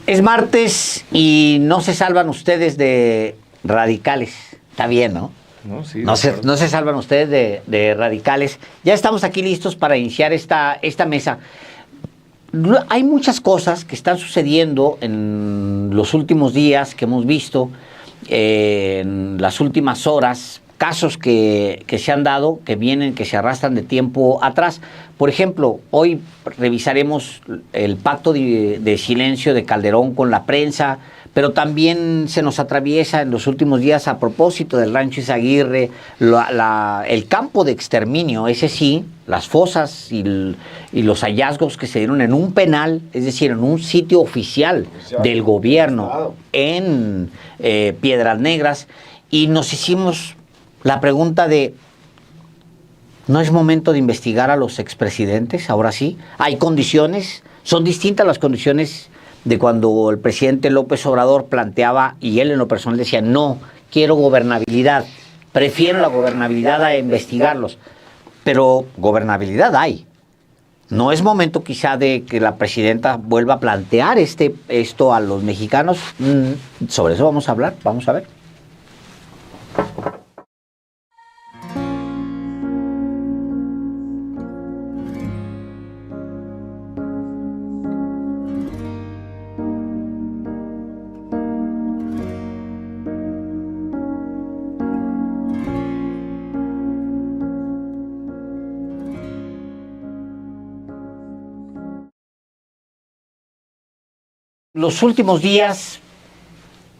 Es martes y no se salvan ustedes de radicales. Está bien, ¿no? No, sí, no se salvan ustedes de radicales. Ya estamos aquí listos para iniciar esta mesa. Hay muchas cosas que están sucediendo en los últimos días que hemos visto, en las últimas horas, casos que se han dado, que se arrastran de tiempo atrás. Por ejemplo, hoy revisaremos el pacto de silencio de Calderón con la prensa, pero también se nos atraviesa en los últimos días, a propósito del rancho Izaguirre, el campo de exterminio, ese sí, las fosas y los hallazgos que se dieron en un penal, es decir, en un sitio oficial del gobierno en Piedras Negras, y nos hicimos la pregunta de, ¿no es momento de investigar a los expresidentes? Ahora sí, hay condiciones, son distintas las condiciones de cuando el presidente López Obrador planteaba, y él en lo personal decía, no, quiero gobernabilidad, prefiero la gobernabilidad a investigarlos, pero gobernabilidad hay. ¿No es momento quizá de que la presidenta vuelva a plantear esto a los mexicanos? Sobre eso vamos a hablar, vamos a ver. Los últimos días,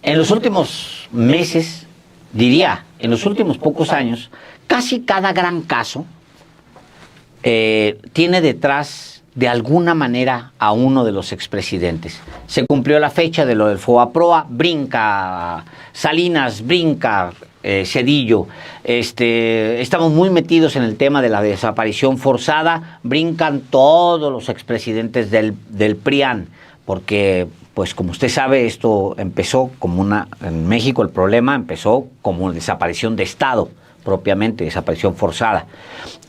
en los últimos meses, diría, en los últimos pocos años, casi cada gran caso tiene detrás de alguna manera a uno de los expresidentes. Se cumplió la fecha de lo del FOBAPROA, brinca Salinas, brinca Zedillo, estamos muy metidos en el tema de la desaparición forzada, brincan todos los expresidentes del PRIAN, porque, pues como usted sabe, esto empezó como en México el problema empezó como una desaparición de Estado, propiamente, desaparición forzada.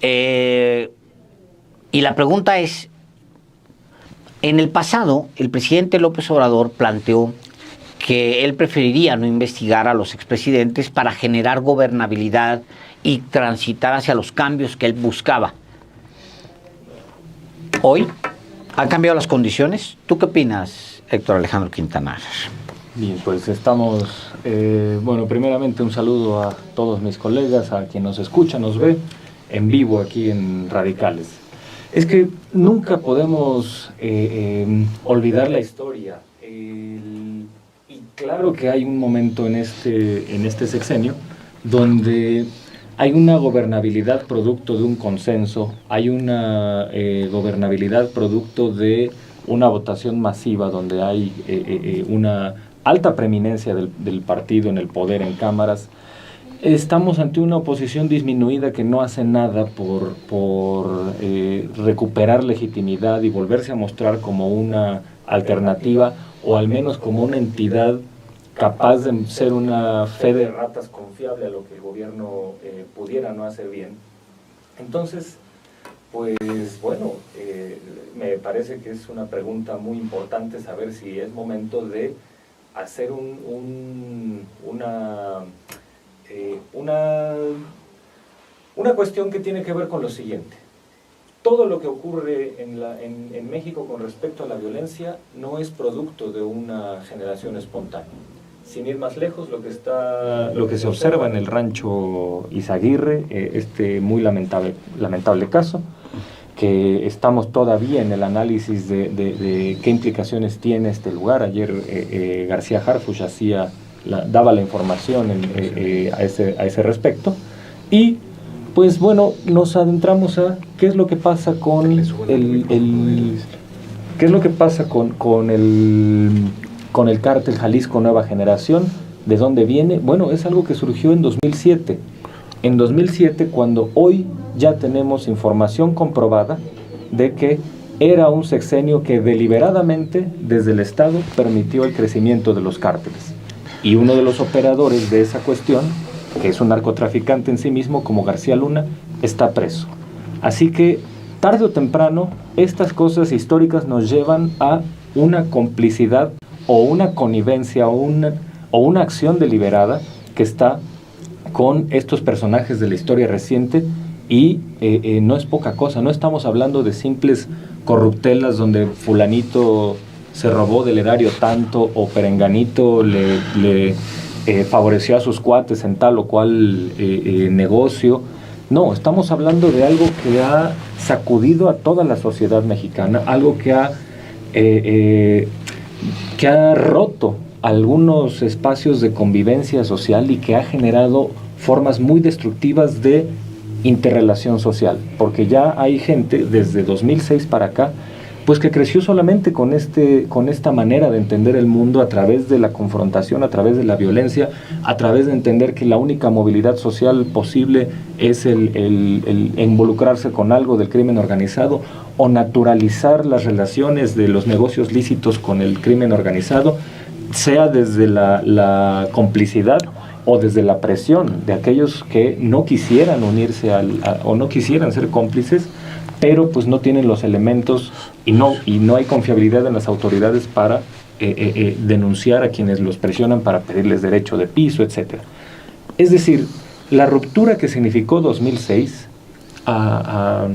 Y la pregunta es, en el pasado, el presidente López Obrador planteó que él preferiría no investigar a los expresidentes para generar gobernabilidad y transitar hacia los cambios que él buscaba. Hoy ¿han cambiado las condiciones? ¿Tú qué opinas, Héctor Alejandro Quintanar? Bien, pues estamos, bueno, primeramente un saludo a todos mis colegas, a quien nos escucha, nos ve en vivo aquí en Radicales. Es que nunca podemos olvidar la historia. Y claro que hay un momento en este sexenio donde hay una gobernabilidad producto de un consenso, hay una gobernabilidad producto de una votación masiva donde hay una alta preeminencia del partido en el poder en cámaras. Estamos ante una oposición disminuida que no hace nada por recuperar legitimidad y volverse a mostrar como una alternativa o al menos como una entidad capaz de ser una fe de ratas confiable a lo que el gobierno pudiera no hacer bien. Entonces, pues bueno, me parece que es una pregunta muy importante saber si es momento de hacer una cuestión que tiene que ver con lo siguiente. Todo lo que ocurre en México con respecto a la violencia no es producto de una generación espontánea. Sin ir más lejos, lo que se observa en el rancho Izaguirre, muy lamentable caso, que estamos todavía en el análisis de qué implicaciones tiene este lugar. Ayer García Harfuch daba la información a ese respecto, y pues bueno, nos adentramos a qué es lo que pasa con el cártel Jalisco Nueva Generación. ¿De dónde viene? Bueno, es algo que surgió en 2007. En 2007, cuando hoy ya tenemos información comprobada de que era un sexenio que deliberadamente desde el Estado permitió el crecimiento de los cárteles. Y uno de los operadores de esa cuestión, que es un narcotraficante en sí mismo como García Luna, está preso. Así que tarde o temprano estas cosas históricas nos llevan a una complicidad o una connivencia o una acción deliberada que está con estos personajes de la historia reciente y no es poca cosa, no estamos hablando de simples corruptelas donde fulanito se robó del erario tanto o perenganito le favoreció a sus cuates en tal o cual negocio. No, estamos hablando de algo que ha sacudido a toda la sociedad mexicana, algo que ha roto algunos espacios de convivencia social y que ha generado formas muy destructivas de interrelación social, porque ya hay gente desde 2006 para acá pues que creció solamente con esta manera de entender el mundo a través de la confrontación, a través de la violencia, a través de entender que la única movilidad social posible es el involucrarse con algo del crimen organizado o naturalizar las relaciones de los negocios lícitos con el crimen organizado, sea desde la complicidad o desde la presión de aquellos que no quisieran unirse o no quisieran ser cómplices, pero pues no tienen los elementos y no hay confiabilidad en las autoridades para denunciar a quienes los presionan para pedirles derecho de piso, etc. Es decir, la ruptura que significó 2006 a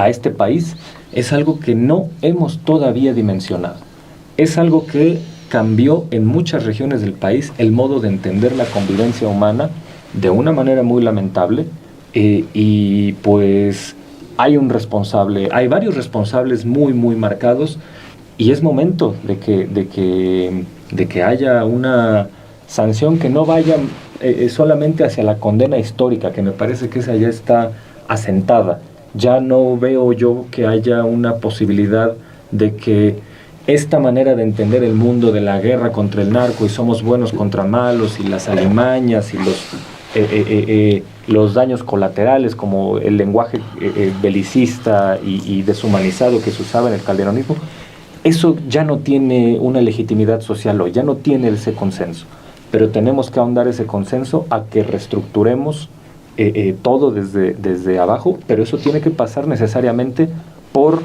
este país es algo que no hemos todavía dimensionado. Es algo que cambió en muchas regiones del país el modo de entender la convivencia humana de una manera muy lamentable y pues hay varios responsables muy muy marcados y es momento de que haya una sanción que no vaya solamente hacia la condena histórica, que me parece que esa ya está asentada. Ya no veo yo que haya una posibilidad de que esta manera de entender el mundo de la guerra contra el narco y somos buenos contra malos y las alimañas y los daños colaterales como el lenguaje belicista y deshumanizado que se usaba en el calderonismo, eso ya no tiene una legitimidad social hoy, ya no tiene ese consenso, pero tenemos que ahondar ese consenso a que reestructuremos todo desde abajo, pero eso tiene que pasar necesariamente por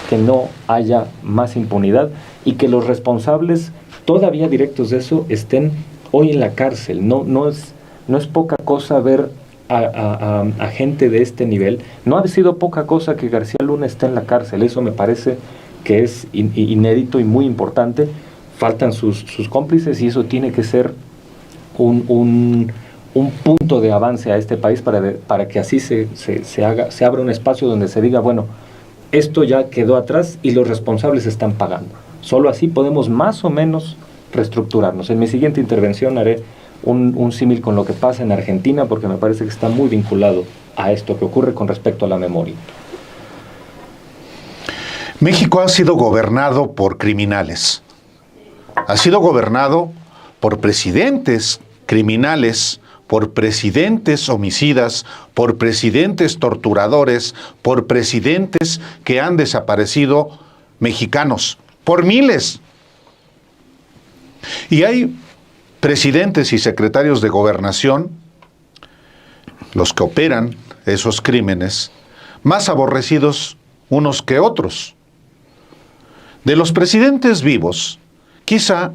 que no haya más impunidad y que los responsables todavía directos de eso estén hoy en la cárcel. No es poca cosa ver a gente de este nivel. No ha sido poca cosa que García Luna esté en la cárcel. Eso me parece que es inédito y muy importante. Faltan sus cómplices y eso tiene que ser un punto de avance a este país para que así se abra un espacio donde se diga, bueno, esto ya quedó atrás y los responsables están pagando. Solo así podemos más o menos reestructurarnos. En mi siguiente intervención haré un símil con lo que pasa en Argentina, porque me parece que está muy vinculado a esto que ocurre con respecto a la memoria. México ha sido gobernado por criminales. Ha sido gobernado por presidentes criminales, por presidentes homicidas, por presidentes torturadores, por presidentes que han desaparecido mexicanos, por miles. Y hay presidentes y secretarios de gobernación, los que operan esos crímenes, más aborrecidos unos que otros. De los presidentes vivos, quizá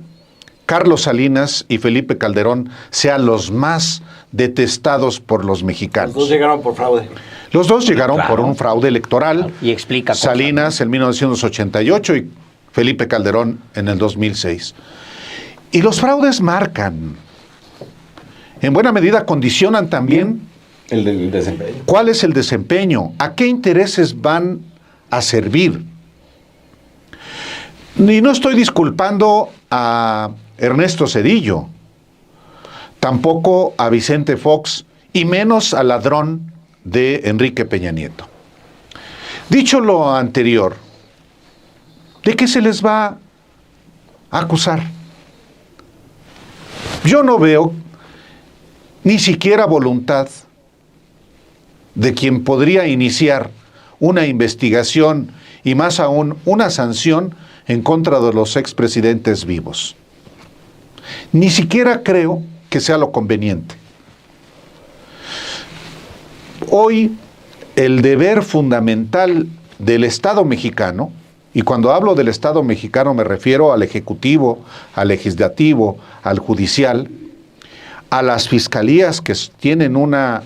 Carlos Salinas y Felipe Calderón sean los más detestados por los mexicanos. Los dos llegaron por fraude. Los dos llegaron por un fraude electoral. Y explica. Salinas en 1988 y Felipe Calderón en el 2006. Y los fraudes marcan. En buena medida condicionan también el del desempeño. ¿Cuál es el desempeño? ¿A qué intereses van a servir? Y no estoy disculpando a Ernesto Zedillo, tampoco a Vicente Fox, y menos al ladrón de Enrique Peña Nieto. Dicho lo anterior, ¿de qué se les va a acusar? Yo no veo ni siquiera voluntad de quien podría iniciar una investigación y más aún una sanción en contra de los expresidentes vivos. Ni siquiera creo que sea lo conveniente. Hoy, el deber fundamental del Estado mexicano Y cuando hablo del Estado mexicano me refiero al Ejecutivo, al Legislativo, al Judicial, a las fiscalías que tienen una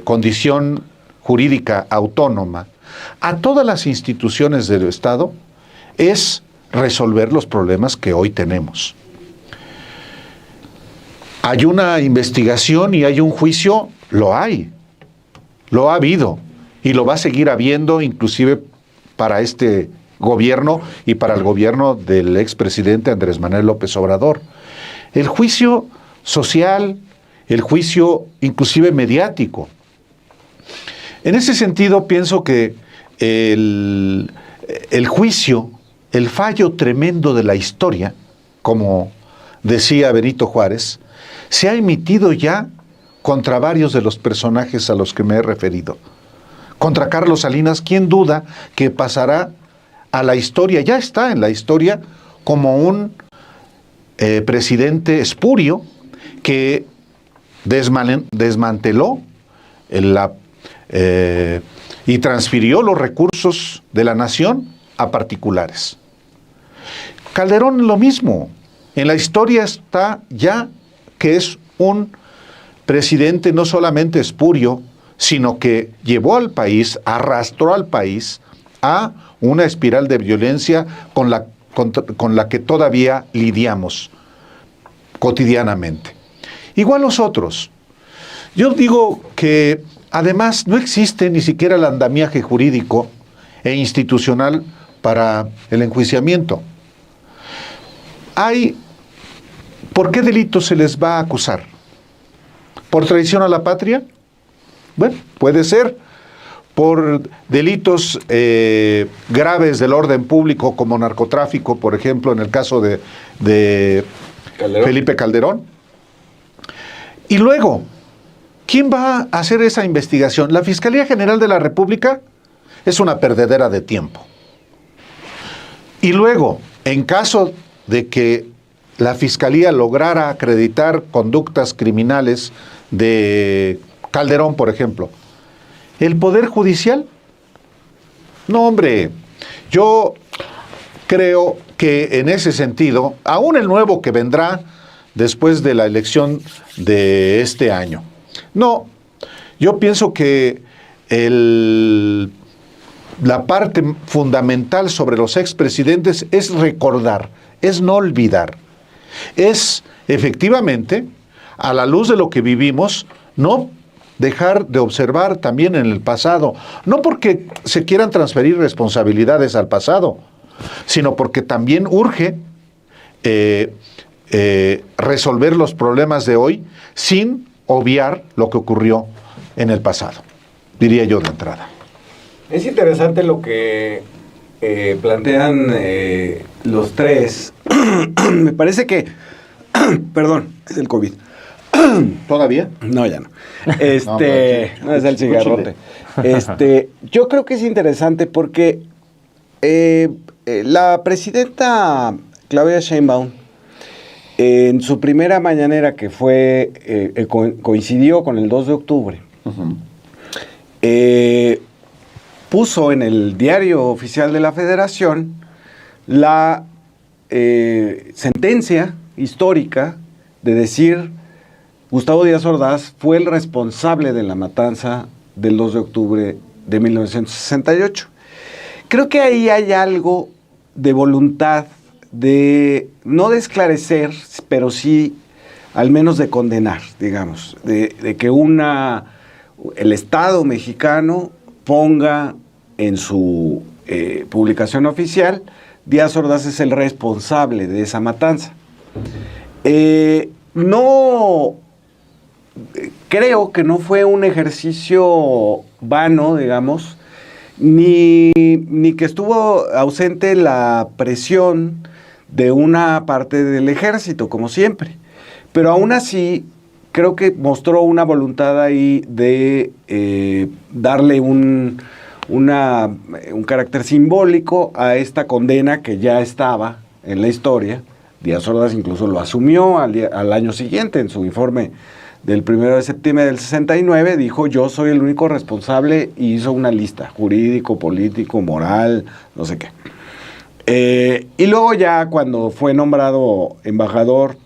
condición jurídica autónoma, a todas las instituciones del Estado, es resolver los problemas que hoy tenemos. ¿Hay una investigación y hay un juicio? Lo hay, lo ha habido y lo va a seguir habiendo inclusive para este gobierno y para el gobierno del expresidente Andrés Manuel López Obrador. El juicio social, el juicio inclusive mediático. En ese sentido pienso que el juicio, el fallo tremendo de la historia, como decía Benito Juárez, se ha emitido ya contra varios de los personajes a los que me he referido. Contra Carlos Salinas, ¿quién duda que pasará a la historia? Ya está en la historia como un presidente espurio que desmanteló y transfirió los recursos de la nación a particulares. Calderón lo mismo. En la historia está ya que es un presidente no solamente espurio, sino que llevó al país, arrastró al país a una espiral de violencia con la que todavía lidiamos cotidianamente. Igual los otros. Yo digo que además no existe ni siquiera el andamiaje jurídico e institucional para el enjuiciamiento. ¿Por qué delito se les va a acusar? ¿Por traición a la patria? Bueno, puede ser. Por delitos graves del orden público como narcotráfico, por ejemplo, en el caso de Calderón. Felipe Calderón. Y luego, ¿quién va a hacer esa investigación? ¿La Fiscalía General de la República? Es una perdedera de tiempo. Y luego, en caso de que la Fiscalía lograra acreditar conductas criminales de Calderón, por ejemplo, ¿el Poder Judicial? No, hombre, yo creo que en ese sentido, aún el nuevo que vendrá después de la elección de este año, no, yo pienso que la parte fundamental sobre los expresidentes es recordar, es no olvidar, es efectivamente, a la luz de lo que vivimos, no dejar de observar también en el pasado, no porque se quieran transferir responsabilidades al pasado, sino porque también urge resolver los problemas de hoy sin obviar lo que ocurrió en el pasado, diría yo de entrada. Es interesante lo que plantean los tres. Me parece que... Perdón, es el COVID. ¿Todavía? No, ya no. No es el cigarrote. Yo creo que es interesante porque la presidenta Claudia Sheinbaum, en su primera mañanera, que fue coincidió con el 2 de octubre, puso en el Diario Oficial de la Federación la sentencia histórica de decir: Gustavo Díaz Ordaz fue el responsable de la matanza del 2 de octubre de 1968. Creo que ahí hay algo de voluntad de, no de esclarecer, pero sí al menos de condenar, digamos, de que el Estado mexicano ponga en su publicación oficial: Díaz Ordaz es el responsable de esa matanza. No... Creo que no fue un ejercicio vano, digamos, ni que estuvo ausente la presión de una parte del ejército, como siempre. Pero aún así, creo que mostró una voluntad ahí de darle un carácter simbólico a esta condena que ya estaba en la historia. Díaz Ordaz incluso lo asumió al año siguiente en su informe del 1 de septiembre del 69, dijo: yo soy el único responsable, y hizo una lista, jurídico, político, moral, no sé qué. Y luego ya cuando fue nombrado embajador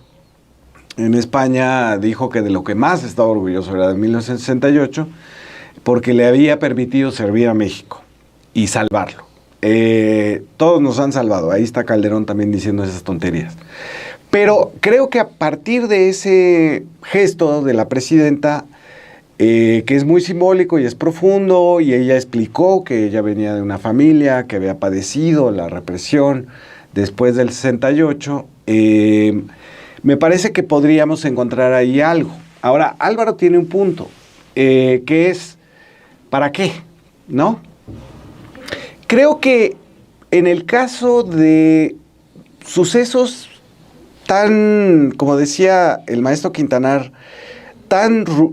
en España, dijo que de lo que más estaba orgulloso era de 1968, porque le había permitido servir a México y salvarlo. Todos nos han salvado, ahí está Calderón también diciendo esas tonterías. Pero creo que a partir de ese gesto de la presidenta, que es muy simbólico y es profundo, y ella explicó que ella venía de una familia que había padecido la represión después del 68, me parece que podríamos encontrar ahí algo. Ahora, Álvaro tiene un punto, que es, ¿para qué? ¿No? Creo que en el caso de sucesos tan, como decía el maestro Quintanar,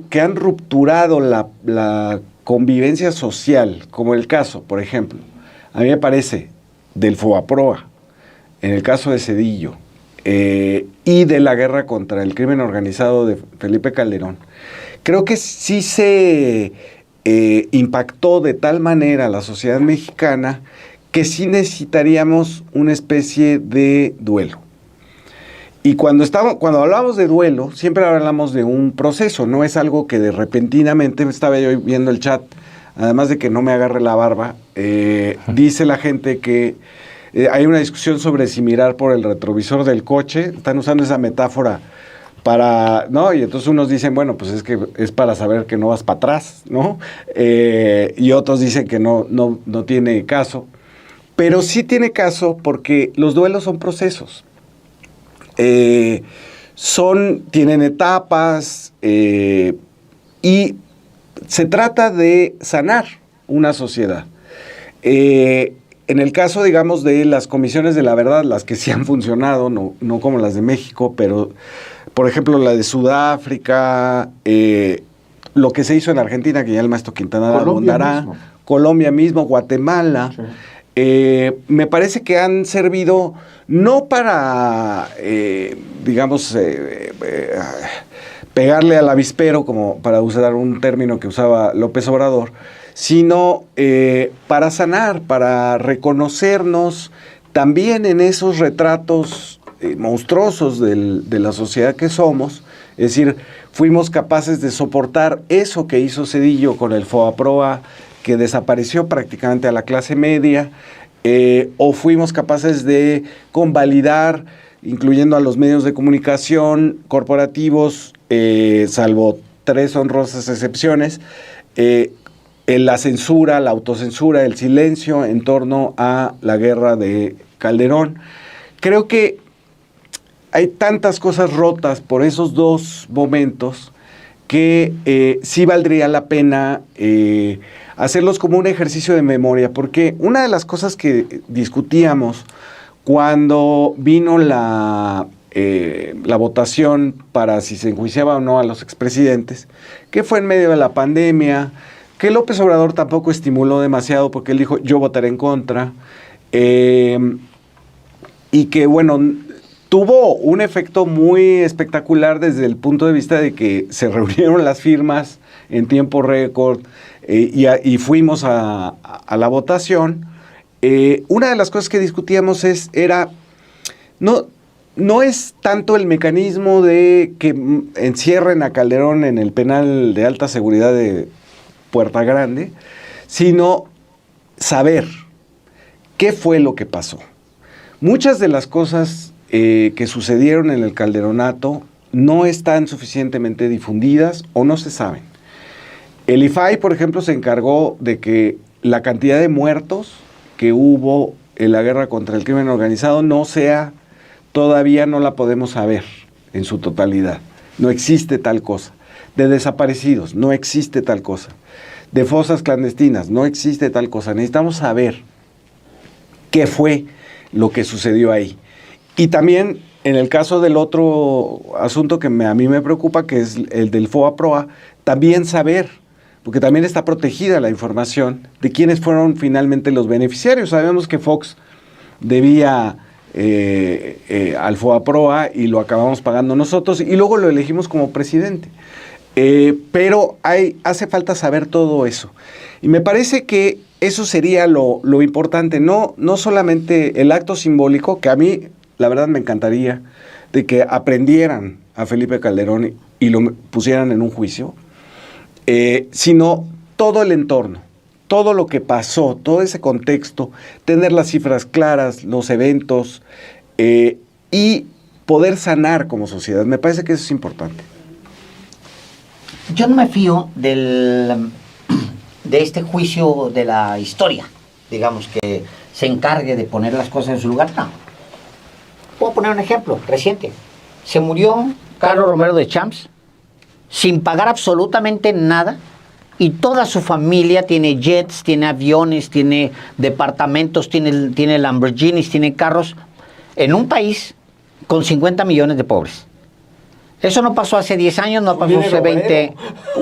que han rupturado la convivencia social, como el caso, por ejemplo, a mí me parece, del FOBAPROA, en el caso de Zedillo, y de la guerra contra el crimen organizado de Felipe Calderón, creo que sí se impactó de tal manera a la sociedad mexicana que sí necesitaríamos una especie de duelo. Y cuando hablamos de duelo, siempre hablamos de un proceso, no es algo que de repentinamente, estaba yo viendo el chat, además de que no me agarre la barba, dice la gente que hay una discusión sobre si mirar por el retrovisor del coche, están usando esa metáfora para, ¿no? Y entonces unos dicen, bueno, pues es que es para saber que no vas para atrás, ¿no? Y otros dicen que no tiene caso, pero sí tiene caso porque los duelos son procesos. Tienen etapas y se trata de sanar una sociedad. En el caso, digamos, de las comisiones de la verdad, las que sí han funcionado, no como las de México, pero, por ejemplo, la de Sudáfrica, lo que se hizo en Argentina, que ya el maestro Quintana abundará, Colombia mismo, Guatemala, sí. Me parece que han servido no para, digamos, pegarle al avispero, como para usar un término que usaba López Obrador, sino para sanar, para reconocernos también en esos retratos monstruosos de la sociedad que somos. Es decir, fuimos capaces de soportar eso que hizo Zedillo con el FOBAPROA, que desapareció prácticamente a la clase media, o fuimos capaces de convalidar, incluyendo a los medios de comunicación corporativos, salvo 3 honrosas excepciones, la censura, la autocensura, el silencio en torno a la guerra de Calderón. Creo que hay tantas cosas rotas por esos dos momentos que sí valdría la pena hacerlos como un ejercicio de memoria, porque una de las cosas que discutíamos cuando vino la votación para si se enjuiciaba o no a los expresidentes, que fue en medio de la pandemia, que López Obrador tampoco estimuló demasiado porque él dijo, yo votaré en contra, y que, bueno, tuvo un efecto muy espectacular desde el punto de vista de que se reunieron las firmas en tiempo récord y fuimos a la votación. Una de las cosas que discutíamos no es tanto el mecanismo de que encierren a Calderón en el penal de alta seguridad de Puerta Grande, sino saber qué fue lo que pasó. Muchas de las cosas que sucedieron en el Calderonato no están suficientemente difundidas o no se saben. El IFAI, por ejemplo, se encargó de que la cantidad de muertos que hubo en la guerra contra el crimen organizado todavía no la podemos saber en su totalidad. No existe tal cosa. De desaparecidos, no existe tal cosa. De fosas clandestinas, no existe tal cosa. Necesitamos saber qué fue lo que sucedió ahí. Y también, en el caso del otro asunto que a mí me preocupa, que es el del FOBAPROA, también saber, porque también está protegida la información de quiénes fueron finalmente los beneficiarios. Sabemos que Fox debía al FOBAPROA y lo acabamos pagando nosotros y luego lo elegimos como presidente. Pero hace falta saber todo eso. Y me parece que eso sería lo importante, no solamente el acto simbólico, que a mí, la verdad, me encantaría de que aprendieran a Felipe Calderón y lo pusieran en un juicio, sino todo el entorno, todo lo que pasó, todo ese contexto, tener las cifras claras, los eventos, y poder sanar como sociedad. Me parece que eso es importante. Yo no me fío de este juicio de la historia, digamos, que se encargue de poner las cosas en su lugar. No. Puedo poner un ejemplo reciente. Se murió Carlos Romero de Champs sin pagar absolutamente nada y toda su familia tiene jets, tiene aviones, tiene departamentos, tiene Lamborghinis, tiene carros en un país con 50 millones de pobres. Eso no pasó hace 10 años, no pasó hace 20...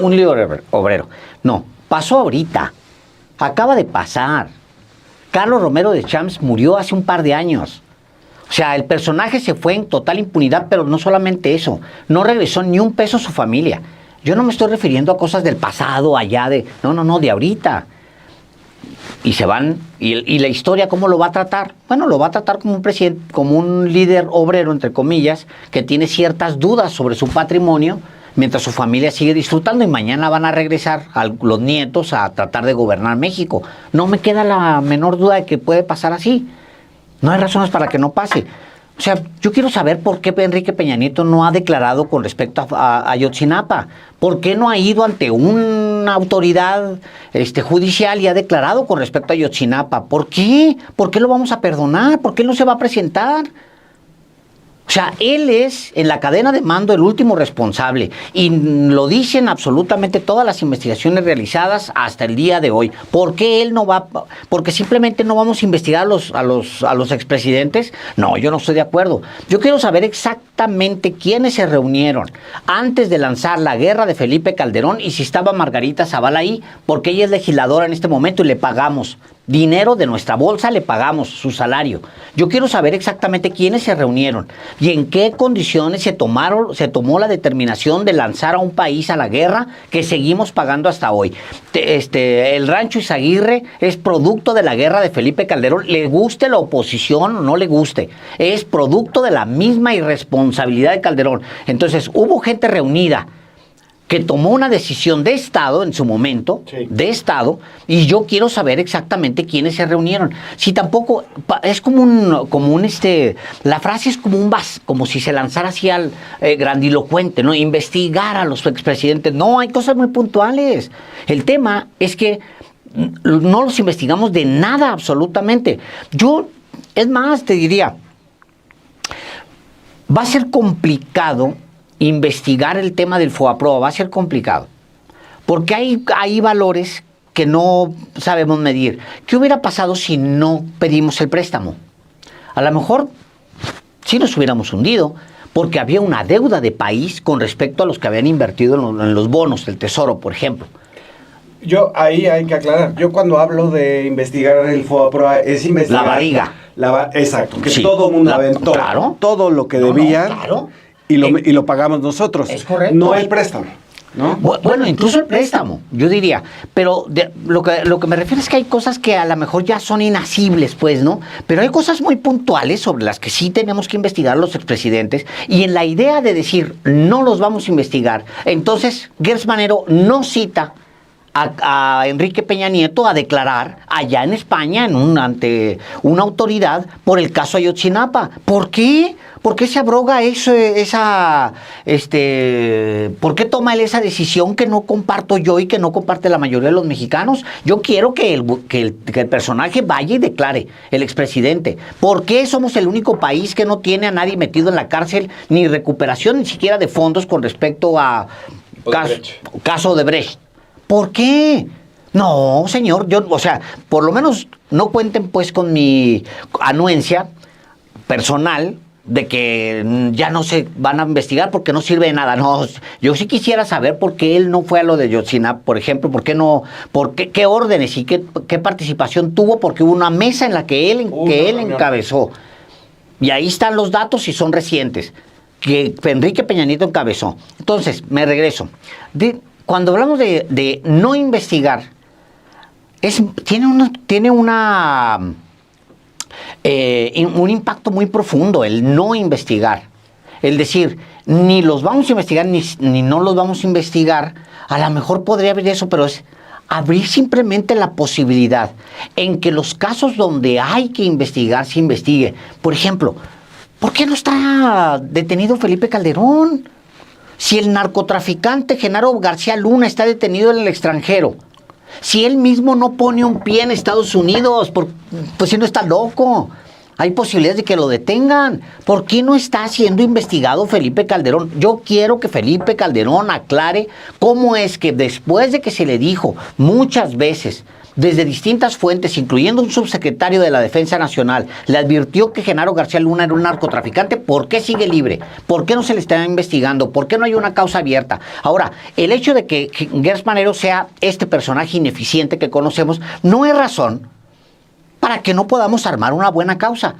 Un líder obrero. No, pasó ahorita. Acaba de pasar. Carlos Romero de Champs murió hace un par de años. O sea, el personaje se fue en total impunidad, pero no solamente eso. No regresó ni un peso a su familia. Yo no me estoy refiriendo a cosas del pasado, allá de... No, de ahorita. Y se van, y la historia, ¿cómo lo va a tratar? Bueno, lo va a tratar como un presidente, como un líder obrero, entre comillas, que tiene ciertas dudas sobre su patrimonio, mientras su familia sigue disfrutando, y mañana van a regresar los nietos a tratar de gobernar México. No me queda la menor duda de que puede pasar así. No hay razones para que no pase. O sea, yo quiero saber por qué Enrique Peña Nieto no ha declarado con respecto a Ayotzinapa. ¿Por qué no ha ido ante una autoridad judicial y ha declarado con respecto a Ayotzinapa? ¿Por qué? ¿Por qué lo vamos a perdonar? ¿Por qué no se va a presentar? O sea, él es en la cadena de mando el último responsable y lo dicen absolutamente todas las investigaciones realizadas hasta el día de hoy. ¿Por qué él no va? ¿Porque simplemente no vamos a investigar a los expresidentes? No, yo no estoy de acuerdo. Yo quiero saber exactamente quiénes se reunieron antes de lanzar la guerra de Felipe Calderón y si estaba Margarita Zavala ahí, porque ella es legisladora en este momento y le pagamos dinero de nuestra bolsa, le pagamos su salario. Yo quiero saber exactamente quiénes se reunieron y en qué condiciones se tomó la determinación de lanzar a un país a la guerra que seguimos pagando hasta hoy. El rancho Izaguirre es producto de la guerra de Felipe Calderón, le guste la oposición o no le guste, es producto de la misma irresponsabilidad de Calderón. Entonces, hubo gente reunida que tomó una decisión de Estado en su momento, sí, de Estado, y yo quiero saber exactamente quiénes se reunieron. Si tampoco, es la frase es como si se lanzara así al grandilocuente, ¿no? Investigar a los expresidentes. No, hay cosas muy puntuales. El tema es que no los investigamos de nada absolutamente. Es más, te diría, va a ser complicado investigar el tema del FOBAPROA, va a ser complicado, porque hay valores que no sabemos medir. ¿Qué hubiera pasado si no pedimos el préstamo? A lo mejor sí nos hubiéramos hundido, porque había una deuda de país con respecto a los que habían invertido en los bonos del Tesoro, por ejemplo. Ahí hay que aclarar. Yo cuando hablo de investigar el FOBAPROA es investigar... La barriga. Exacto, que sí, todo el mundo aventó, claro, todo lo que debían, claro, y lo pagamos nosotros. Es correcto. No el préstamo, ¿no? Bueno, incluso el préstamo, yo diría. Pero lo que me refiero es que hay cosas que a lo mejor ya son inasibles, pues, ¿no? Pero hay cosas muy puntuales sobre las que sí tenemos que investigar los expresidentes. Y en la idea de decir, no los vamos a investigar, entonces Gers Manero no cita a Enrique Peña Nieto a declarar allá en España ante una autoridad por el caso Ayotzinapa. ¿Por qué? ¿Por qué se abroga por qué toma él esa decisión que no comparto yo y que no comparte la mayoría de los mexicanos? Yo quiero que el personaje vaya y declare, el expresidente. ¿Por qué somos el único país que no tiene a nadie metido en la cárcel, ni recuperación ni siquiera de fondos con respecto a caso de Brecht? ¿Por qué? No, señor, por lo menos no cuenten pues con mi anuencia personal de que ya no se van a investigar porque no sirve de nada. No, yo sí quisiera saber por qué él no fue a lo de Ayotzinapa, por ejemplo, qué órdenes y qué participación tuvo, porque hubo una mesa en la que él encabezó. Y ahí están los datos y son recientes. que Enrique Peña Nieto encabezó. Entonces, me regreso. Cuando hablamos de no investigar, tiene un impacto muy profundo el no investigar. El decir, ni los vamos a investigar ni no los vamos a investigar, a lo mejor podría haber eso, pero es abrir simplemente la posibilidad en que los casos donde hay que investigar se investigue. Por ejemplo, ¿por qué no está detenido Felipe Calderón? Si el narcotraficante Genaro García Luna está detenido en el extranjero, si él mismo no pone un pie en Estados Unidos, pues si no está loco, hay posibilidades de que lo detengan. ¿Por qué no está siendo investigado Felipe Calderón? Yo quiero que Felipe Calderón aclare cómo es que después de que se le dijo muchas veces, desde distintas fuentes, incluyendo un subsecretario de la Defensa Nacional, le advirtió que Genaro García Luna era un narcotraficante, ¿por qué sigue libre? ¿Por qué no se le está investigando? ¿Por qué no hay una causa abierta? Ahora, el hecho de que Gers Manero sea este personaje ineficiente que conocemos, no es razón para que no podamos armar una buena causa.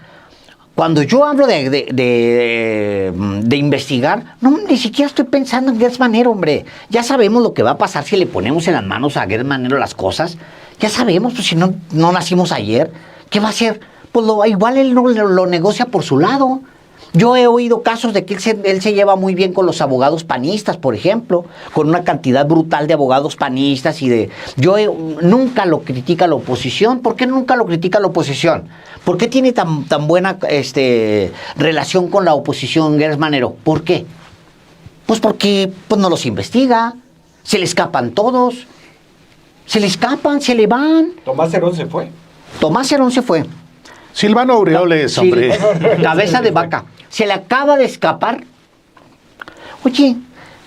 Cuando yo hablo de investigar, ni siquiera estoy pensando en Gers Manero, hombre. Ya sabemos lo que va a pasar si le ponemos en las manos a Gers Manero las cosas. Ya sabemos, pues si no nacimos ayer, ¿qué va a hacer? Pues igual él no lo negocia por su lado. Yo he oído casos de que él se lleva muy bien con los abogados panistas, por ejemplo, con una cantidad brutal de abogados panistas nunca lo critica la oposición. ¿Por qué nunca lo critica la oposición? ¿Por qué tiene tan buena relación con la oposición Gers Manero? ¿Por qué? Pues porque no los investiga, se le escapan todos, se le van. Tomás Herón se fue. Tomás Herón se fue. Silvano Aureoles, hombre. Cabeza de vaca. Se le acaba de escapar. Oye,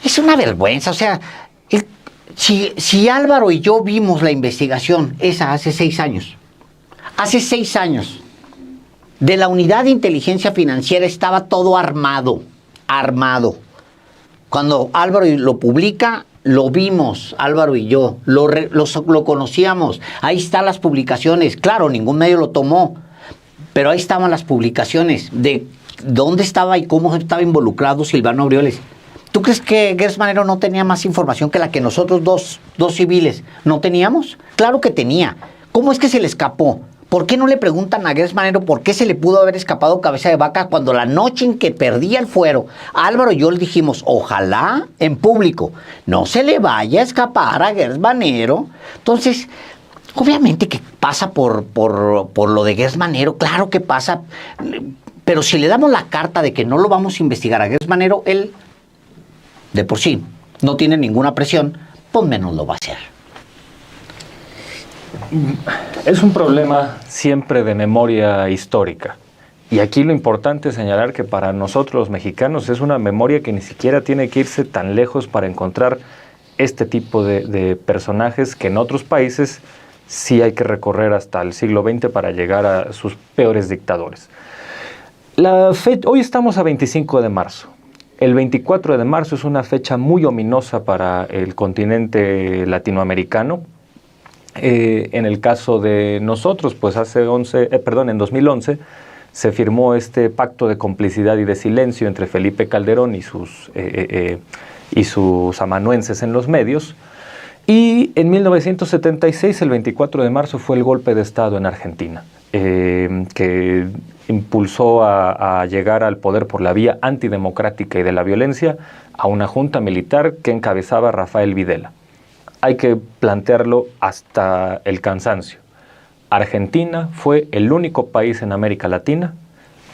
es una vergüenza. O sea, si Álvaro y yo vimos la investigación esa hace 6 años. Hace 6 años. De la unidad de inteligencia financiera estaba todo armado. Cuando Álvaro lo publica, lo vimos, Álvaro y yo. Lo conocíamos. Ahí están las publicaciones. Claro, ningún medio lo tomó. Pero ahí estaban las publicaciones de dónde estaba y cómo estaba involucrado Silvano Aureoles. ¿Tú crees que Gers Manero no tenía más información que la que nosotros dos civiles no teníamos? Claro que tenía. ¿Cómo es que se le escapó? ¿Por qué no le preguntan a Gers Manero por qué se le pudo haber escapado Cabeza de Vaca cuando la noche en que perdía el fuero, Álvaro y yo le dijimos, ojalá en público no se le vaya a escapar a Gers Manero? Entonces, obviamente que pasa por lo de Gers Manero, claro que pasa, pero si le damos la carta de que no lo vamos a investigar a Gers Manero, él, de por sí, no tiene ninguna presión, pues menos lo va a hacer. Es un problema siempre de memoria histórica. Y aquí lo importante es señalar que para nosotros los mexicanos es una memoria que ni siquiera tiene que irse tan lejos para encontrar este tipo de personajes que en otros países sí hay que recorrer hasta el siglo XX para llegar a sus peores dictadores. Hoy estamos a 25 de marzo. El 24 de marzo es una fecha muy ominosa para el continente latinoamericano. En el caso de nosotros, pues en 2011 se firmó este pacto de complicidad y de silencio entre Felipe Calderón y sus amanuenses en los medios. Y en 1976, el 24 de marzo, fue el golpe de Estado en Argentina, que impulsó a llegar al poder por la vía antidemocrática y de la violencia a una junta militar que encabezaba Rafael Videla. Hay que plantearlo hasta el cansancio. Argentina fue el único país en América Latina,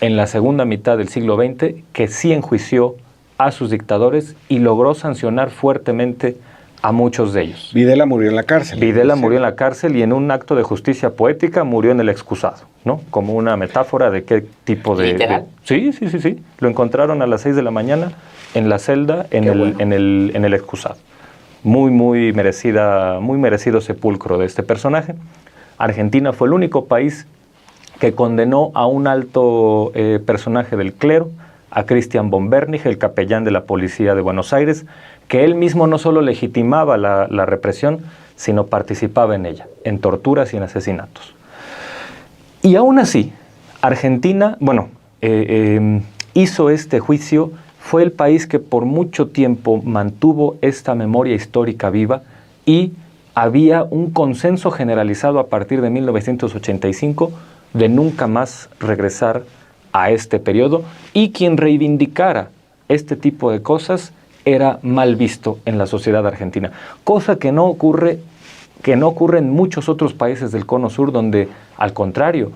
en la segunda mitad del siglo XX, que sí enjuició a sus dictadores y logró sancionar fuertemente a muchos de ellos. Videla murió en la cárcel. Videla murió en la cárcel y en un acto de justicia poética murió en el excusado, ¿no? Como una metáfora de qué tipo de... ¿Literal? Sí. Lo encontraron a las 6 de la mañana en la celda, en el excusado. Muy merecido sepulcro de este personaje. Argentina fue el único país que condenó a un alto personaje del clero, a Christian von Bernich, el capellán de la policía de Buenos Aires, que él mismo no solo legitimaba la represión, sino participaba en ella, en torturas y en asesinatos. Y aún así, Argentina, hizo este juicio fue el país que por mucho tiempo mantuvo esta memoria histórica viva y había un consenso generalizado a partir de 1985 de nunca más regresar a este periodo, y quien reivindicara este tipo de cosas era mal visto en la sociedad argentina, cosa que no ocurre en muchos otros países del Cono Sur, donde al contrario,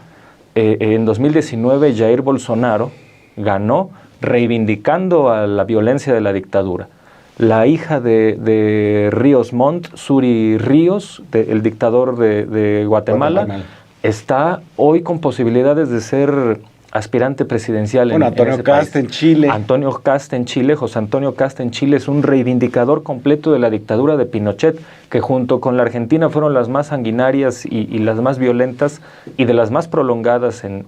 en 2019 Jair Bolsonaro ganó reivindicando a la violencia de la dictadura. La hija de Ríos Montt, Suri Ríos, el dictador de Guatemala, está hoy con posibilidades de ser aspirante presidencial en Antonio Kast en Chile. Antonio Kast en Chile, José Antonio Kast en Chile es un reivindicador completo de la dictadura de Pinochet, que junto con la Argentina fueron las más sanguinarias y las más violentas y de las más prolongadas en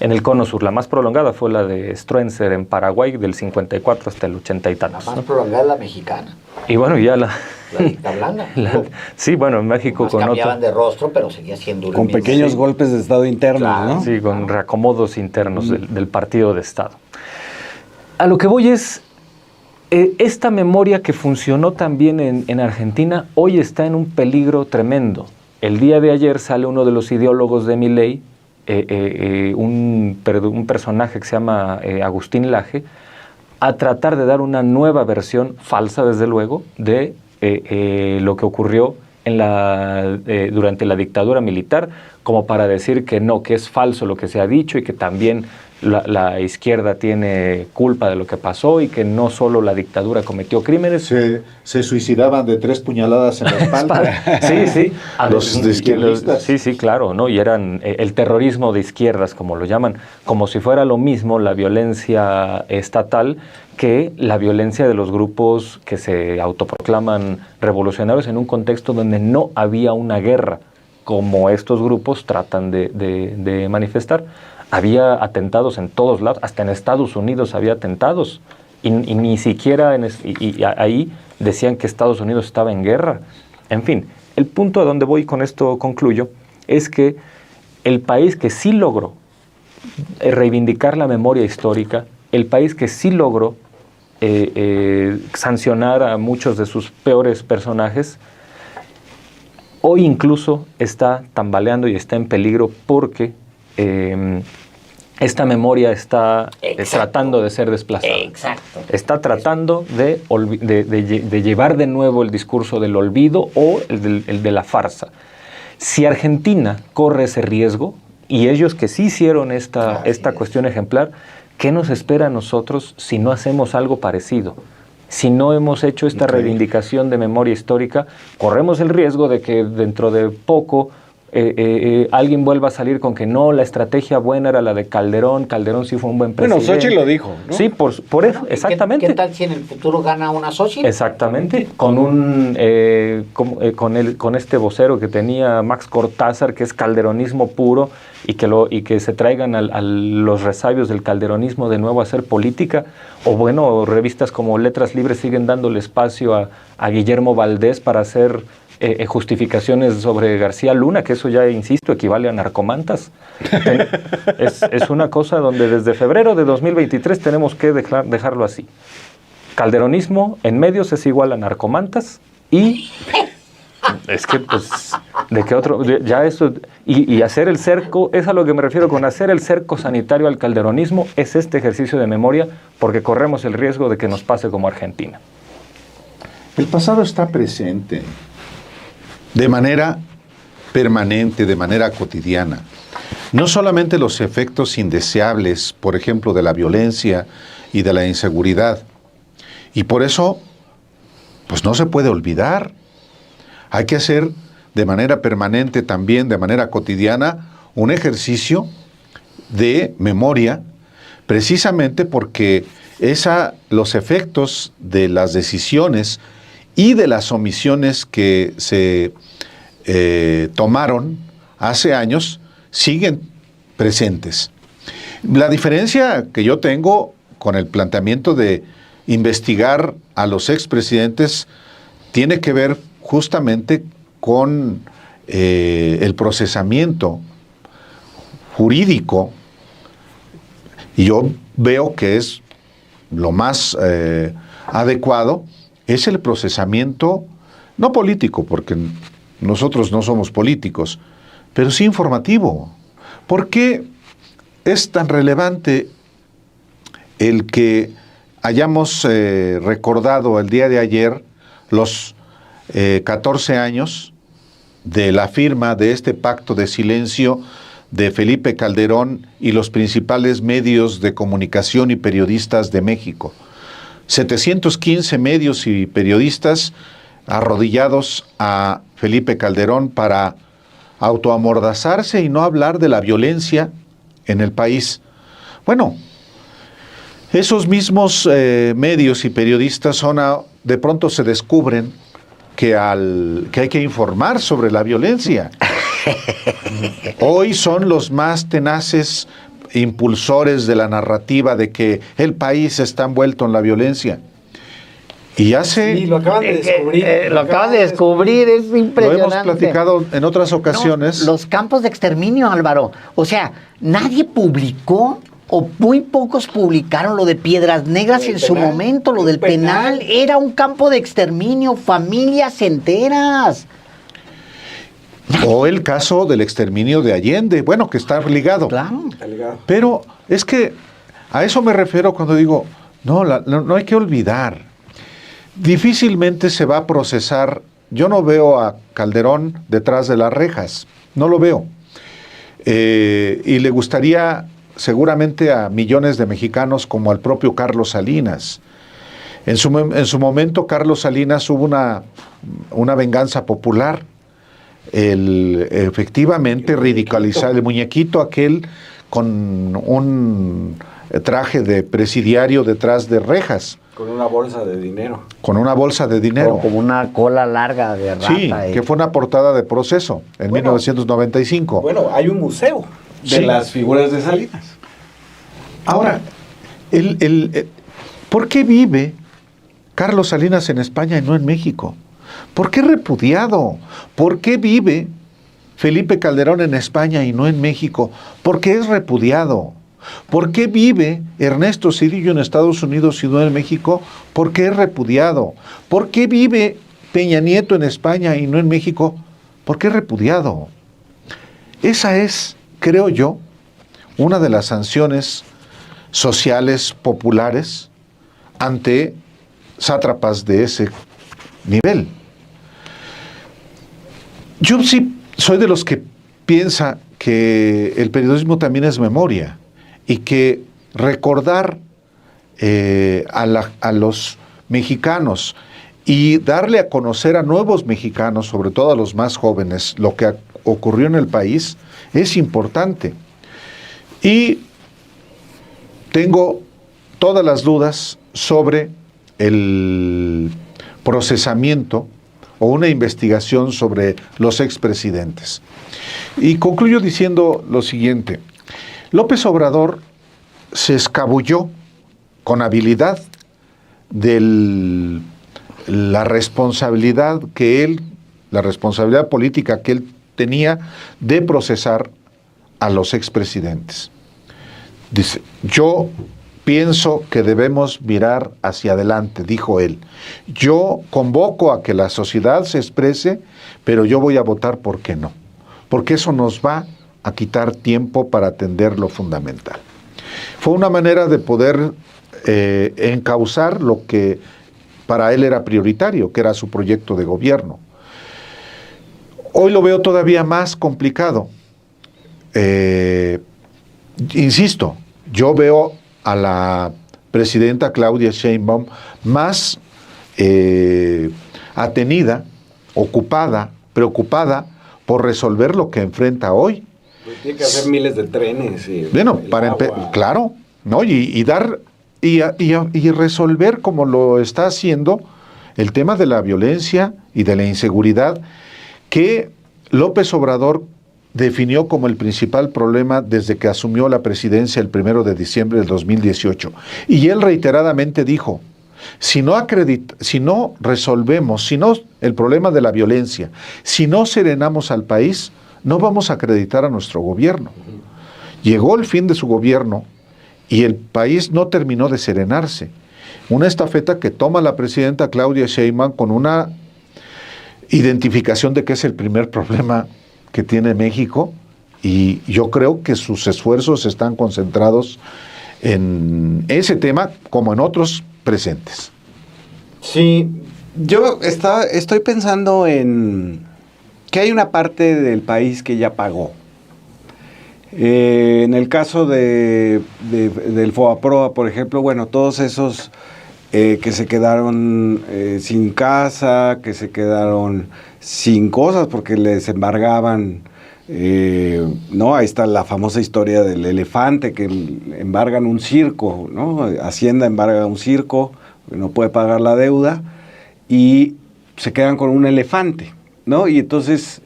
el Cono Sur. La más prolongada fue la de Stroessner en Paraguay, del 54 hasta el 80 y tantos. La más prolongada es la mexicana. Y bueno, ya la dicta blanda. Sí, bueno, en México Más con cambiaban otro. de rostro, pero seguía siendo Con pequeños golpes de estado internos, Claro. ¿no? Sí, con reacomodos internos del partido de Estado. A lo que voy es, esta memoria que funcionó también en Argentina, hoy está en un peligro tremendo. El día de ayer sale uno de los ideólogos de Milei, un personaje que se llama Agustín Laje, a tratar de dar una nueva versión, falsa desde luego, de lo que ocurrió durante la dictadura militar, como para decir que no, que es falso lo que se ha dicho y que también la izquierda tiene culpa de lo que pasó y que no solo la dictadura cometió crímenes. Se suicidaban de 3 puñaladas en la espalda. Sí, sí. Los izquierdistas. Sí, claro, ¿no? Y eran el terrorismo de izquierdas, como lo llaman, como si fuera lo mismo la violencia estatal que la violencia de los grupos que se autoproclaman revolucionarios en un contexto donde no había una guerra, como estos grupos tratan de manifestar. Había atentados en todos lados, hasta en Estados Unidos había atentados, y ni siquiera ahí decían que Estados Unidos estaba en guerra. En fin, el punto a donde voy con esto concluyo es que el país que sí logró reivindicar la memoria histórica, el país que sí logró sancionar a muchos de sus peores personajes, hoy incluso está tambaleando y está en peligro porque esta memoria está tratando de ser desplazada. Exacto. Está tratando de llevar de nuevo el discurso del olvido o el de la farsa. Si Argentina corre ese riesgo, y ellos que sí hicieron esta cuestión ejemplar, ¿qué nos espera a nosotros si no hacemos algo parecido? Si no hemos hecho esta reivindicación de memoria histórica, corremos el riesgo de que dentro de poco alguien vuelva a salir con que no, la estrategia buena era la de Calderón sí fue un buen presidente. Bueno, Xochitl lo dijo, ¿no? Sí, por eso, exactamente. ¿Qué tal si en el futuro gana una Xochitl? Exactamente, con este vocero que tenía Max Cortázar, que es calderonismo puro, y que se traigan a los resabios del calderonismo de nuevo a hacer política, o bueno, revistas como Letras Libres siguen dándole espacio a Guillermo Valdés para hacer justificaciones sobre García Luna, que eso ya, insisto, equivale a narcomantas. Es una cosa donde desde febrero de 2023 tenemos que dejarlo así. Calderonismo en medios es igual a narcomantas y es que, pues, ¿de qué otro? Ya eso, y hacer el cerco, es a lo que me refiero con hacer el cerco sanitario al calderonismo, es este ejercicio de memoria, porque corremos el riesgo de que nos pase como Argentina. El pasado está presente de manera permanente, de manera cotidiana. No solamente los efectos indeseables, por ejemplo, de la violencia y de la inseguridad. Y por eso, pues no se puede olvidar. Hay que hacer de manera permanente también, de manera cotidiana, un ejercicio de memoria, precisamente porque los efectos de las decisiones y de las omisiones que se tomaron hace años siguen presentes. La diferencia que yo tengo con el planteamiento de investigar a los expresidentes tiene que ver justamente con el procesamiento jurídico. Y yo veo que es lo más adecuado, es el procesamiento, no político, porque nosotros no somos políticos, pero sí informativo. ¿Por qué es tan relevante el que hayamos recordado el día de ayer los 14 años de la firma de este pacto de silencio de Felipe Calderón y los principales medios de comunicación y periodistas de México? 715 medios y periodistas arrodillados a Felipe Calderón para autoamordazarse y no hablar de la violencia en el país. Bueno, esos mismos medios y periodistas de pronto se descubren que hay que informar sobre la violencia. Hoy son los más tenaces impulsores de la narrativa de que el país está envuelto en la violencia. Y hace... Sí, lo acaban de descubrir. Lo acaban de descubrir, es impresionante. Lo hemos platicado en otras ocasiones. No, los campos de exterminio, Álvaro. O sea, nadie publicó, o muy pocos publicaron lo de Piedras Negras en su momento, lo del penal. Era un campo de exterminio, familias enteras. O el caso del exterminio de Allende, bueno, que está ligado. Claro. Pero es que a eso me refiero cuando digo, no hay que olvidar. Difícilmente se va a procesar. Yo no veo a Calderón detrás de las rejas, no lo veo. Y le gustaría seguramente a millones de mexicanos como al propio Carlos Salinas. En su momento Carlos Salinas hubo una venganza popular. Efectivamente ridiculizar el muñequito aquel con un traje de presidiario detrás de rejas. Con una bolsa de dinero. Con una bolsa de dinero. Como una cola larga de rata. Sí, que fue una portada de Proceso en 1995. Bueno, hay un museo de las figuras de Salinas. Ahora, ¿por qué vive Carlos Salinas en España y no en México? ¿Por qué repudiado? ¿Por qué vive Felipe Calderón en España y no en México? ¿Por qué es repudiado? ¿Por qué vive Ernesto Zedillo en Estados Unidos y no en México? ¿Por qué es repudiado? ¿Por qué vive Peña Nieto en España y no en México? ¿Por qué es repudiado? Esa es, creo yo, una de las sanciones sociales populares ante sátrapas de ese nivel. Yo sí soy de los que piensa que el periodismo también es memoria y que recordar a los mexicanos y darle a conocer a nuevos mexicanos, sobre todo a los más jóvenes, lo que ocurrió en el país es importante. Y tengo todas las dudas sobre el procesamiento o una investigación sobre los expresidentes. Y concluyo diciendo lo siguiente. López Obrador se escabulló con habilidad de la responsabilidad política que él tenía de procesar a los expresidentes. Dice, yo pienso que debemos mirar hacia adelante, dijo él. Yo convoco a que la sociedad se exprese, pero yo voy a votar por qué no. Porque eso nos va a quitar tiempo para atender lo fundamental. Fue una manera de poder encauzar lo que para él era prioritario, que era su proyecto de gobierno. Hoy lo veo todavía más complicado. Insisto, yo veo a la presidenta Claudia Sheinbaum más atenida, ocupada, preocupada por resolver lo que enfrenta hoy. Tiene que hacer miles de trenes. Bueno, claro, ¿no? Y dar y resolver como lo está haciendo el tema de la violencia y de la inseguridad que López Obrador definió como el principal problema desde que asumió la presidencia el 1 de diciembre del 2018. Y él reiteradamente dijo, si no resolvemos, el problema de la violencia, si no serenamos al país, no vamos a acreditar a nuestro gobierno. Llegó el fin de su gobierno y el país no terminó de serenarse. Una estafeta que toma la presidenta Claudia Sheinbaum con una identificación de que es el primer problema que tiene México, y yo creo que sus esfuerzos están concentrados en ese tema como en otros presentes. Sí, yo estoy pensando en que hay una parte del país que ya pagó. En el caso del FOBAPROA, por ejemplo, bueno, todos esos que se quedaron sin casa, que se quedaron sin cosas porque les embargaban, ¿no? Ahí está la famosa historia del elefante, que embargan un circo, ¿no? Hacienda embarga un circo, no puede pagar la deuda y se quedan con un elefante, ¿no? Y entonces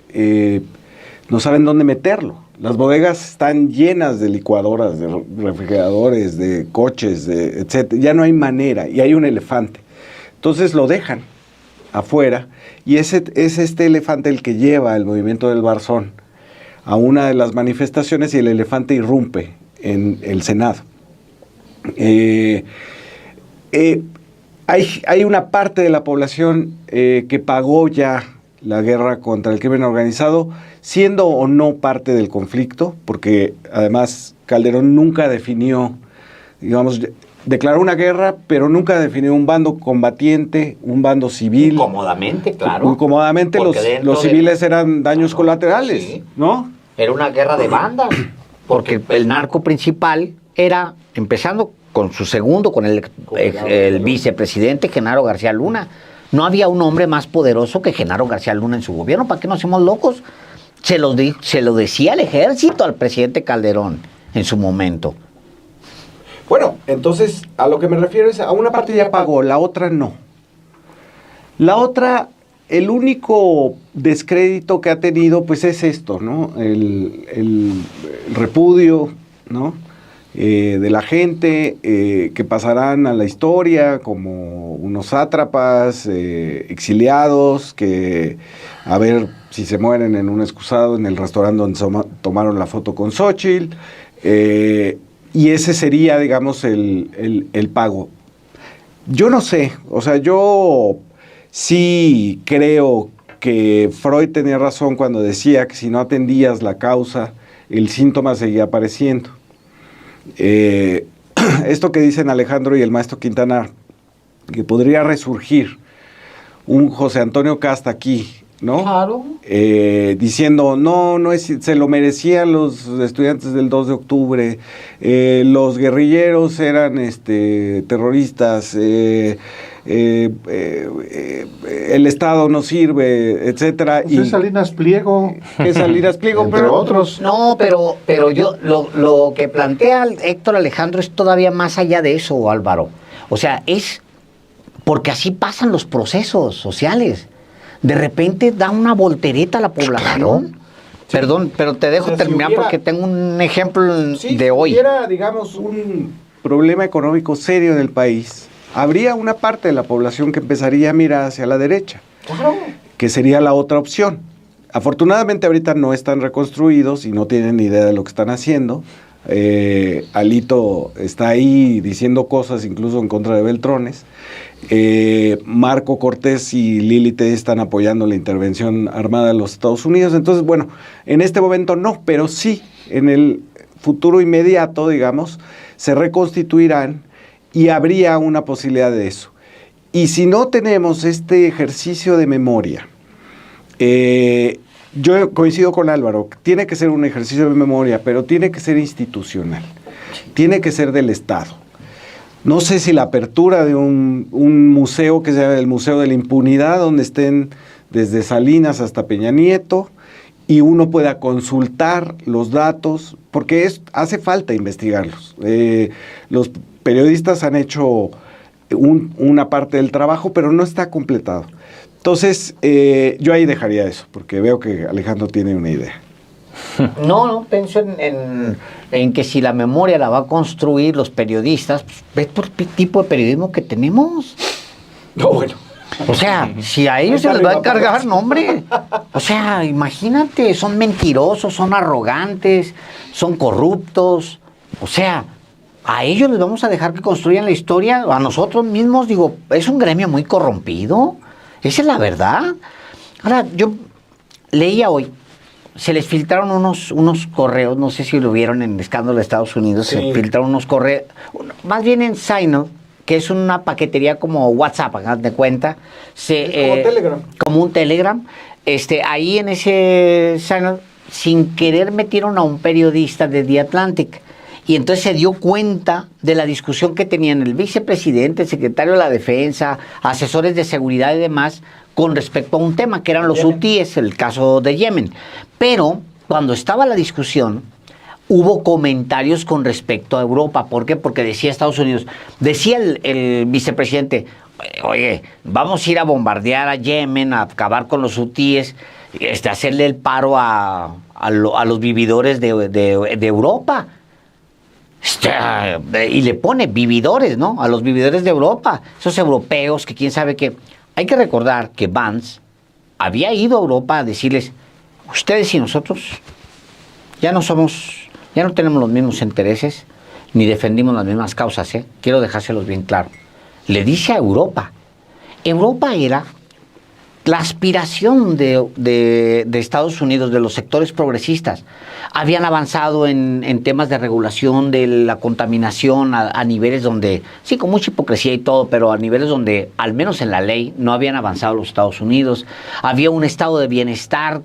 no saben dónde meterlo. Las bodegas están llenas de licuadoras, de refrigeradores, de coches, etc. Ya no hay manera, y hay un elefante. Entonces lo dejan afuera, y es este elefante el que lleva el movimiento del Barzón a una de las manifestaciones, y el elefante irrumpe en el Senado. Hay una parte de la población que pagó ya la guerra contra el crimen organizado, siendo o no parte del conflicto, porque además Calderón nunca definió, digamos, declaró una guerra, pero nunca definió un bando combatiente, un bando civil. Incómodamente, claro. Muy cómodamente los civiles eran daños colaterales, sí, ¿no? Era una guerra de bandas, porque el narco principal era, empezando con su segundo, con el vicepresidente Genaro García Luna. No había un hombre más poderoso que Genaro García Luna en su gobierno. ¿Para qué nos hacemos locos? Se lo decía el ejército al presidente Calderón en su momento. Bueno, entonces a lo que me refiero es a una parte ya pagó, la otra no. La otra, el único descrédito que ha tenido, pues es esto, ¿no? El repudio, ¿no? De la gente, que pasarán a la historia como unos sátrapas, exiliados, que a ver si se mueren en un excusado en el restaurante donde tomaron la foto con Xóchitl, y ese sería, digamos, el pago. Yo no sé, o sea, yo sí creo que Freud tenía razón cuando decía que si no atendías la causa, el síntoma seguía apareciendo. Esto que dicen Alejandro y el maestro Quintanar, que podría resurgir un José Antonio Casta aquí, ¿no? Claro. Diciendo, no es, se lo merecían los estudiantes del 2 de octubre, los guerrilleros eran terroristas, el Estado no sirve, etcétera. Pues es Salinas Pliego. Es Salinas Pliego, entre pero otros. No, pero yo lo que plantea Héctor Alejandro es todavía más allá de eso, Álvaro. O sea, es porque así pasan los procesos sociales. De repente da una voltereta a la población. Claro. Perdón, pero te dejo terminar porque tengo un ejemplo de hoy. Si hubiera, digamos, un problema económico serio en el país, habría una parte de la población que empezaría a mirar hacia la derecha, claro, que sería la otra opción. Afortunadamente ahorita no están reconstruidos y no tienen ni idea de lo que están haciendo. Alito está ahí diciendo cosas incluso en contra de Beltrones. Marco Cortés y Lili Tellez están apoyando la intervención armada de los Estados Unidos. Entonces, bueno, en este momento no, pero sí, en el futuro inmediato, digamos, se reconstituirán y habría una posibilidad de eso. Y si no tenemos este ejercicio de memoria, yo coincido con Álvaro, tiene que ser un ejercicio de memoria, pero tiene que ser institucional, tiene que ser del Estado. No sé si la apertura de un museo que se llama el Museo de la Impunidad, donde estén desde Salinas hasta Peña Nieto, y uno pueda consultar los datos, porque hace falta investigarlos. Los periodistas han hecho una parte del trabajo, pero no está completado. Entonces, yo ahí dejaría eso, porque veo que Alejandro tiene una idea. No, pienso en que si la memoria la va a construir los periodistas, pues, ves por qué tipo de periodismo que tenemos. No, bueno. O sea, si a ellos se les va a encargar, no, hombre. O sea, imagínate, son mentirosos, son arrogantes, son corruptos. O sea, ¿A ellos les vamos a dejar que construyan la historia? ¿A nosotros mismos? Digo, es un gremio muy corrompido. Esa es la verdad. Ahora, yo leía hoy, se les filtraron unos correos, no sé si lo vieron en el escándalo de Estados Unidos, Sí. se filtraron unos correos, más bien en Signal, que es una paquetería como WhatsApp, hagan de cuenta. Como Telegram. Como un Telegram. Ahí en ese Signal, sin querer metieron a un periodista de The Atlantic. Y entonces se dio cuenta de la discusión que tenían el vicepresidente, el secretario de la Defensa, asesores de seguridad y demás, con respecto a un tema que eran los hutíes, el caso de Yemen. Pero cuando estaba la discusión, hubo comentarios con respecto a Europa. ¿Por qué? Porque decía Estados Unidos, decía el vicepresidente, oye, vamos a ir a bombardear a Yemen, a acabar con los hutíes, hacerle el paro a los vividores de Europa. Y le pone vividores, ¿no? A los vividores de Europa, esos europeos que quién sabe qué. Hay que recordar que Vance había ido a Europa a decirles, ustedes y nosotros ya no tenemos los mismos intereses, ni defendimos las mismas causas, ¿eh? Quiero dejárselos bien claro. Le dice a Europa. Europa era la aspiración de Estados Unidos, de los sectores progresistas. Habían avanzado en temas de regulación de la contaminación a niveles donde, sí, con mucha hipocresía y todo, pero a niveles donde, al menos en la ley, no habían avanzado los Estados Unidos. Había un estado de bienestar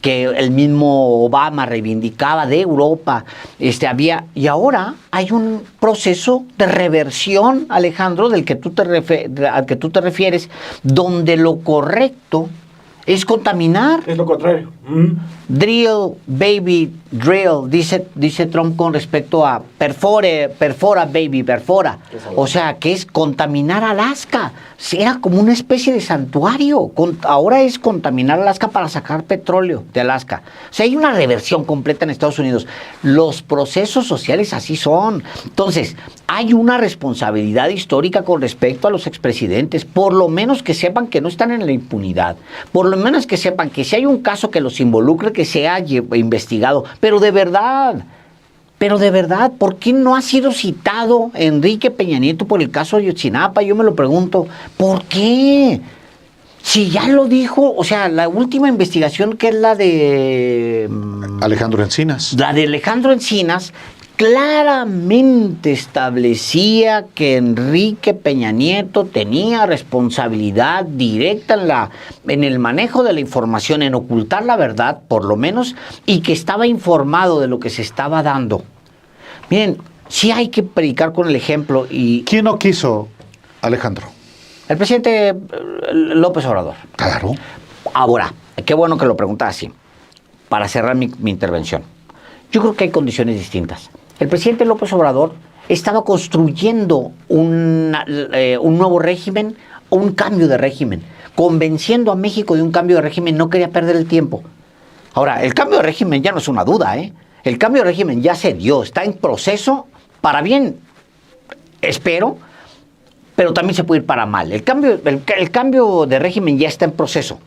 que el mismo Obama reivindicaba de Europa. Y ahora hay un proceso de reversión, Alejandro, al que tú te refieres, donde lo correcto es contaminar. Es lo contrario. Drill, baby, drill, dice Trump con respecto a perfora, baby, perfora. O sea, que es contaminar Alaska. Era como una especie de santuario. Ahora es contaminar Alaska para sacar petróleo de Alaska. O sea, hay una reversión completa en Estados Unidos. Los procesos sociales así son. Entonces, hay una responsabilidad histórica con respecto a los expresidentes. Por lo menos que sepan que no están en la impunidad. Por lo menos que sepan que si hay un caso que los involucre, que sea investigado. Pero de verdad, ¿por qué no ha sido citado Enrique Peña Nieto por el caso de Ayotzinapa? Yo me lo pregunto, ¿por qué? Si ya lo dijo, o sea, la última investigación, que es la de Alejandro Encinas. La de Alejandro Encinas, claramente establecía que Enrique Peña Nieto tenía responsabilidad directa en el manejo de la información, en ocultar la verdad, por lo menos, y que estaba informado de lo que se estaba dando. Miren, sí hay que predicar con el ejemplo. Y ¿Quién no quiso, Alejandro? el presidente López Obrador. Claro. Ahora, qué bueno que lo preguntas así, para cerrar mi intervención. Yo creo que hay condiciones distintas. El presidente López Obrador estaba construyendo un nuevo régimen o un cambio de régimen, convenciendo a México de un cambio de régimen, no quería perder el tiempo. Ahora, el cambio de régimen ya no es una duda, ¿eh? El cambio de régimen ya se dio, está en proceso, para bien, espero, pero también se puede ir para mal. El cambio de régimen ya está en proceso.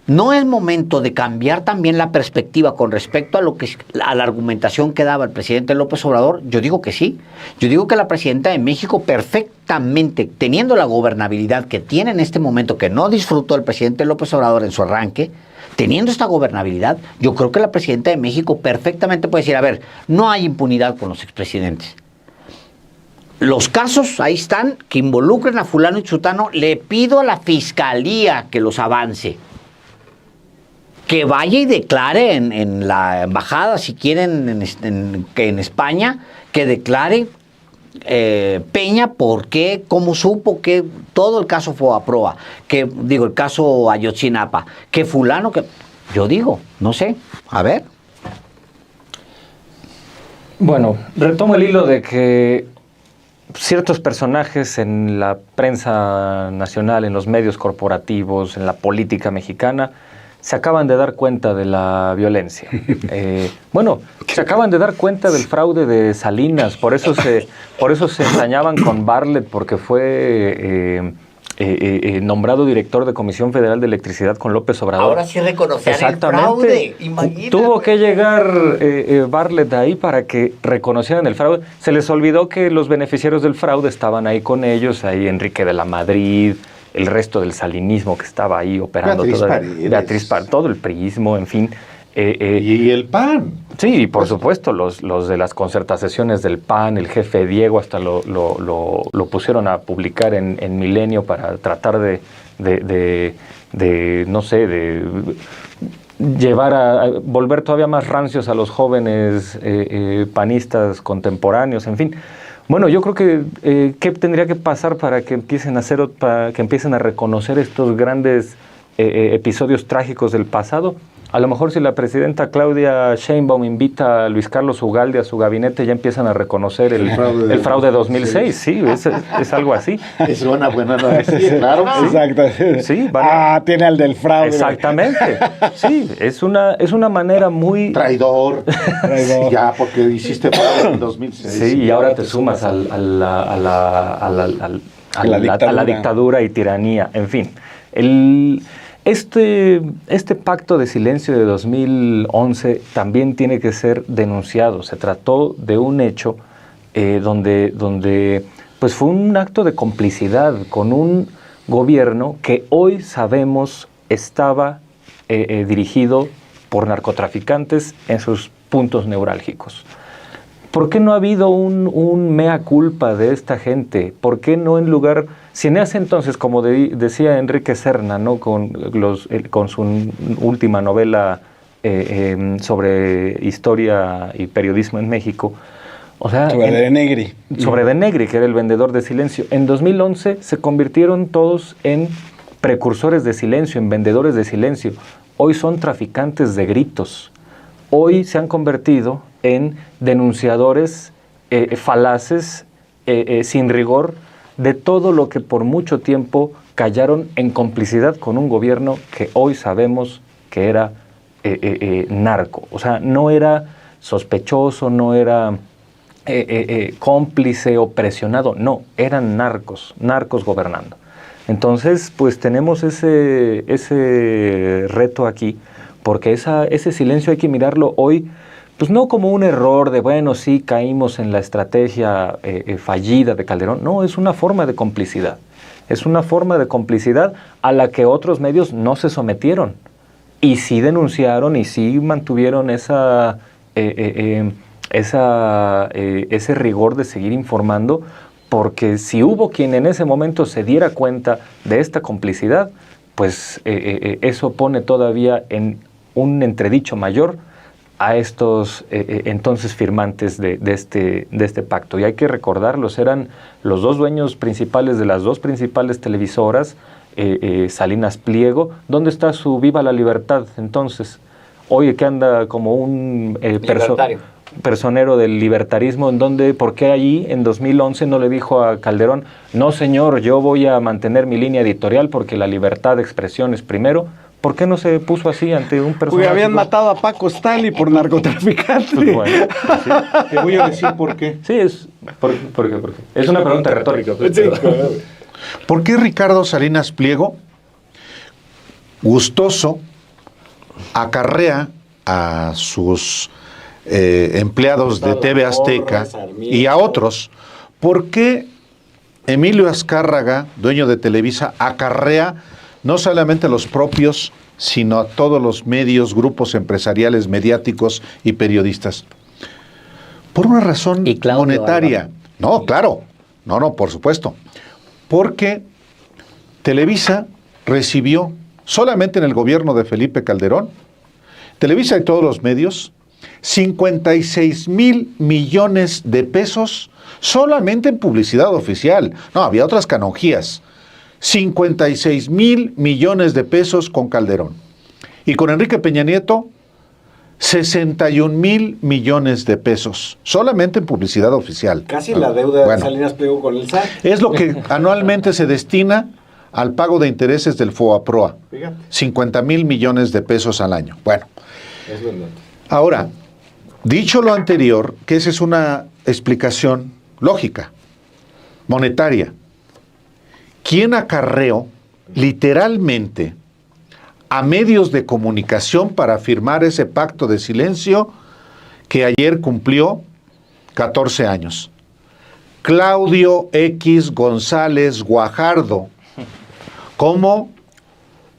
¿No es momento de cambiar también la perspectiva con respecto a la argumentación que daba el presidente López Obrador? Yo digo que sí. Yo digo que la presidenta de México perfectamente, teniendo la gobernabilidad que tiene en este momento, que no disfrutó el presidente López Obrador en su arranque, teniendo esta gobernabilidad, yo creo que la presidenta de México perfectamente puede decir, a ver, no hay impunidad con los expresidentes. Los casos ahí están, que involucren a fulano y sutano, le pido a la fiscalía que los avance. Que vaya y declare en la embajada, si quieren, en España, que declare Peña por qué, cómo supo que todo el caso fue a proa, el caso Ayotzinapa, que fulano, que yo digo, no sé, a ver. Bueno, retomo el hilo de que ciertos personajes en la prensa nacional, en los medios corporativos, en la política mexicana, se acaban de dar cuenta de la violencia. Se acaban de dar cuenta del fraude de Salinas, por eso se ensañaban con Bartlett, porque fue nombrado director de Comisión Federal de Electricidad con López Obrador. Ahora sí reconocían el Exactamente. fraude, imagínate. Tuvo que llegar Bartlett ahí para que reconocieran el fraude. Se les olvidó que los beneficiarios del fraude estaban ahí con ellos, ahí Enrique de la Madrid, el resto del salinismo que estaba ahí operando. Beatriz Paredes, todo el priismo, en fin. Y el PAN. Sí, y por supuesto, los de las concertaciones del PAN, el jefe Diego, hasta lo pusieron a publicar en Milenio para tratar de no sé, de llevar a volver todavía más rancios a los jóvenes panistas contemporáneos, en fin. Bueno, yo creo que ¿qué tendría que pasar para que empiecen a reconocer estos grandes episodios trágicos del pasado? A lo mejor si la presidenta Claudia Sheinbaum invita a Luis Carlos Ugalde a su gabinete, ya empiezan a reconocer el fraude de 2006. Sí, es algo así. Es una buena noticia, claro. Sí. Exacto. Sí, tiene al del fraude. Exactamente. Sí, es una manera muy... Traidor. Ya, porque hiciste fraude en 2006. Sí, y ahora te sumas a la dictadura y tiranía. En fin, Este pacto de silencio de 2011 también tiene que ser denunciado. Se trató de un hecho donde pues fue un acto de complicidad con un gobierno que hoy sabemos estaba dirigido por narcotraficantes en sus puntos neurálgicos. ¿Por qué no ha habido un mea culpa de esta gente? ¿Por qué no en lugar... Si en ese entonces, como decía Enrique Serna, ¿no? con su última novela sobre historia y periodismo en México, o sea... Sobre De Negri. Sobre De Negri, que era el vendedor de silencio. En 2011 se convirtieron todos en precursores de silencio, en vendedores de silencio. Hoy son traficantes de gritos. Hoy se han convertido en denunciadores falaces, sin rigor, de todo lo que por mucho tiempo callaron en complicidad con un gobierno que hoy sabemos que era narco. O sea, no era sospechoso, no era cómplice o presionado, no, eran narcos gobernando. Entonces, pues tenemos ese reto aquí, porque ese silencio hay que mirarlo hoy, pues no como un error de, bueno, sí, caímos en la estrategia fallida de Calderón. No, es una forma de complicidad. Es una forma de complicidad a la que otros medios no se sometieron. Y sí denunciaron y sí mantuvieron ese rigor de seguir informando, porque si hubo quien en ese momento se diera cuenta de esta complicidad, pues eso pone todavía en un entredicho mayor a estos entonces firmantes de este pacto. Y hay que recordarlos, eran los dos dueños principales de las dos principales televisoras, Salinas Pliego. ¿Dónde está su Viva la Libertad entonces? Hoy que anda como un personero del libertarismo, ¿por qué allí en 2011 no le dijo a Calderón, no señor, yo voy a mantener mi línea editorial porque la libertad de expresión es primero? ¿Por qué no se puso así ante un personaje? Porque habían matado a Paco Stanley por narcotraficante. Pues bueno, sí. Te voy a decir por qué. Sí, ¿por qué? Es una pregunta retórica. Sí, claro. ¿Por qué Ricardo Salinas Pliego, gustoso, acarrea a sus empleados de TV Azteca y a otros? ¿Por qué Emilio Azcárraga, dueño de Televisa, acarrea no solamente a los propios, sino a todos los medios, grupos empresariales, mediáticos y periodistas? Por una razón monetaria. No, claro. No, por supuesto. Porque Televisa recibió, solamente en el gobierno de Felipe Calderón, Televisa y todos los medios, 56,000 millones de pesos solamente en publicidad oficial. No, había otras canonjías. 56,000 millones de pesos con Calderón. Y con Enrique Peña Nieto, 61,000 millones de pesos, solamente en publicidad oficial. Casi la deuda de Salinas Pliego con el SAT. Es lo que anualmente se destina al pago de intereses del FOAPROA. 50,000 millones de pesos al año. Bueno, es verdad. Ahora, dicho lo anterior, que esa es una explicación lógica, monetaria, quien acarreó literalmente a medios de comunicación para firmar ese pacto de silencio que ayer cumplió 14 años. Claudio X González Guajardo, como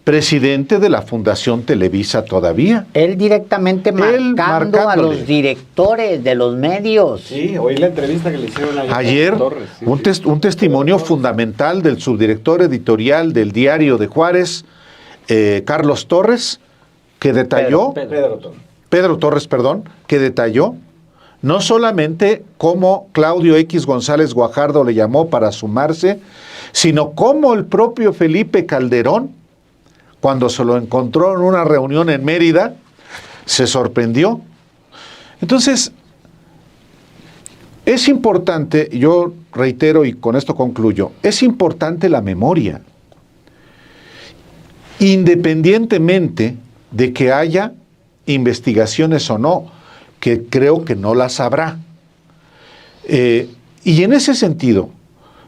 presidente de la Fundación Televisa todavía. Él directamente marcando a marcándole. los directores de los medios. Sí, oí la entrevista que le hicieron Ayer, a Torres. Sí, un testimonio fundamental del subdirector editorial del Diario de Juárez, Carlos Torres, que detalló, Pedro Torres, que detalló no solamente cómo Claudio X González Guajardo le llamó para sumarse, sino cómo el propio Felipe Calderón, cuando se lo encontró en una reunión en Mérida, se sorprendió. Entonces, es importante, yo reitero y con esto concluyo, es importante la memoria, independientemente de que haya investigaciones o no, que creo que no las habrá. Y en ese sentido,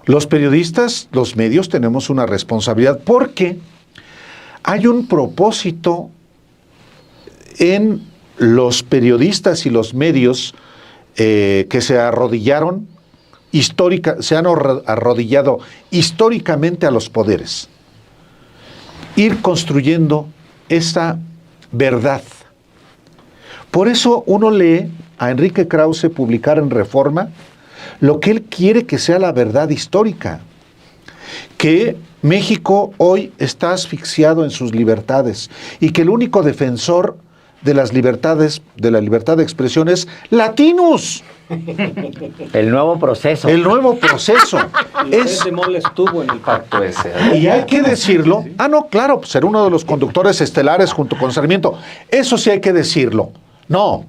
los periodistas, los medios tenemos una responsabilidad porque hay un propósito en los periodistas y los medios que se arrodillaron se han arrodillado históricamente a los poderes. Ir construyendo esa verdad. Por eso uno lee a Enrique Krause publicar en Reforma lo que él quiere que sea la verdad histórica, que México hoy está asfixiado en sus libertades y que el único defensor de las libertades, de la libertad de expresión es Latinus. El nuevo proceso. El nuevo proceso. Ese mole estuvo en el pacto ese. Y hay que decirlo. No, claro, ser uno de los conductores estelares junto con Sarmiento. Eso sí hay que decirlo. No.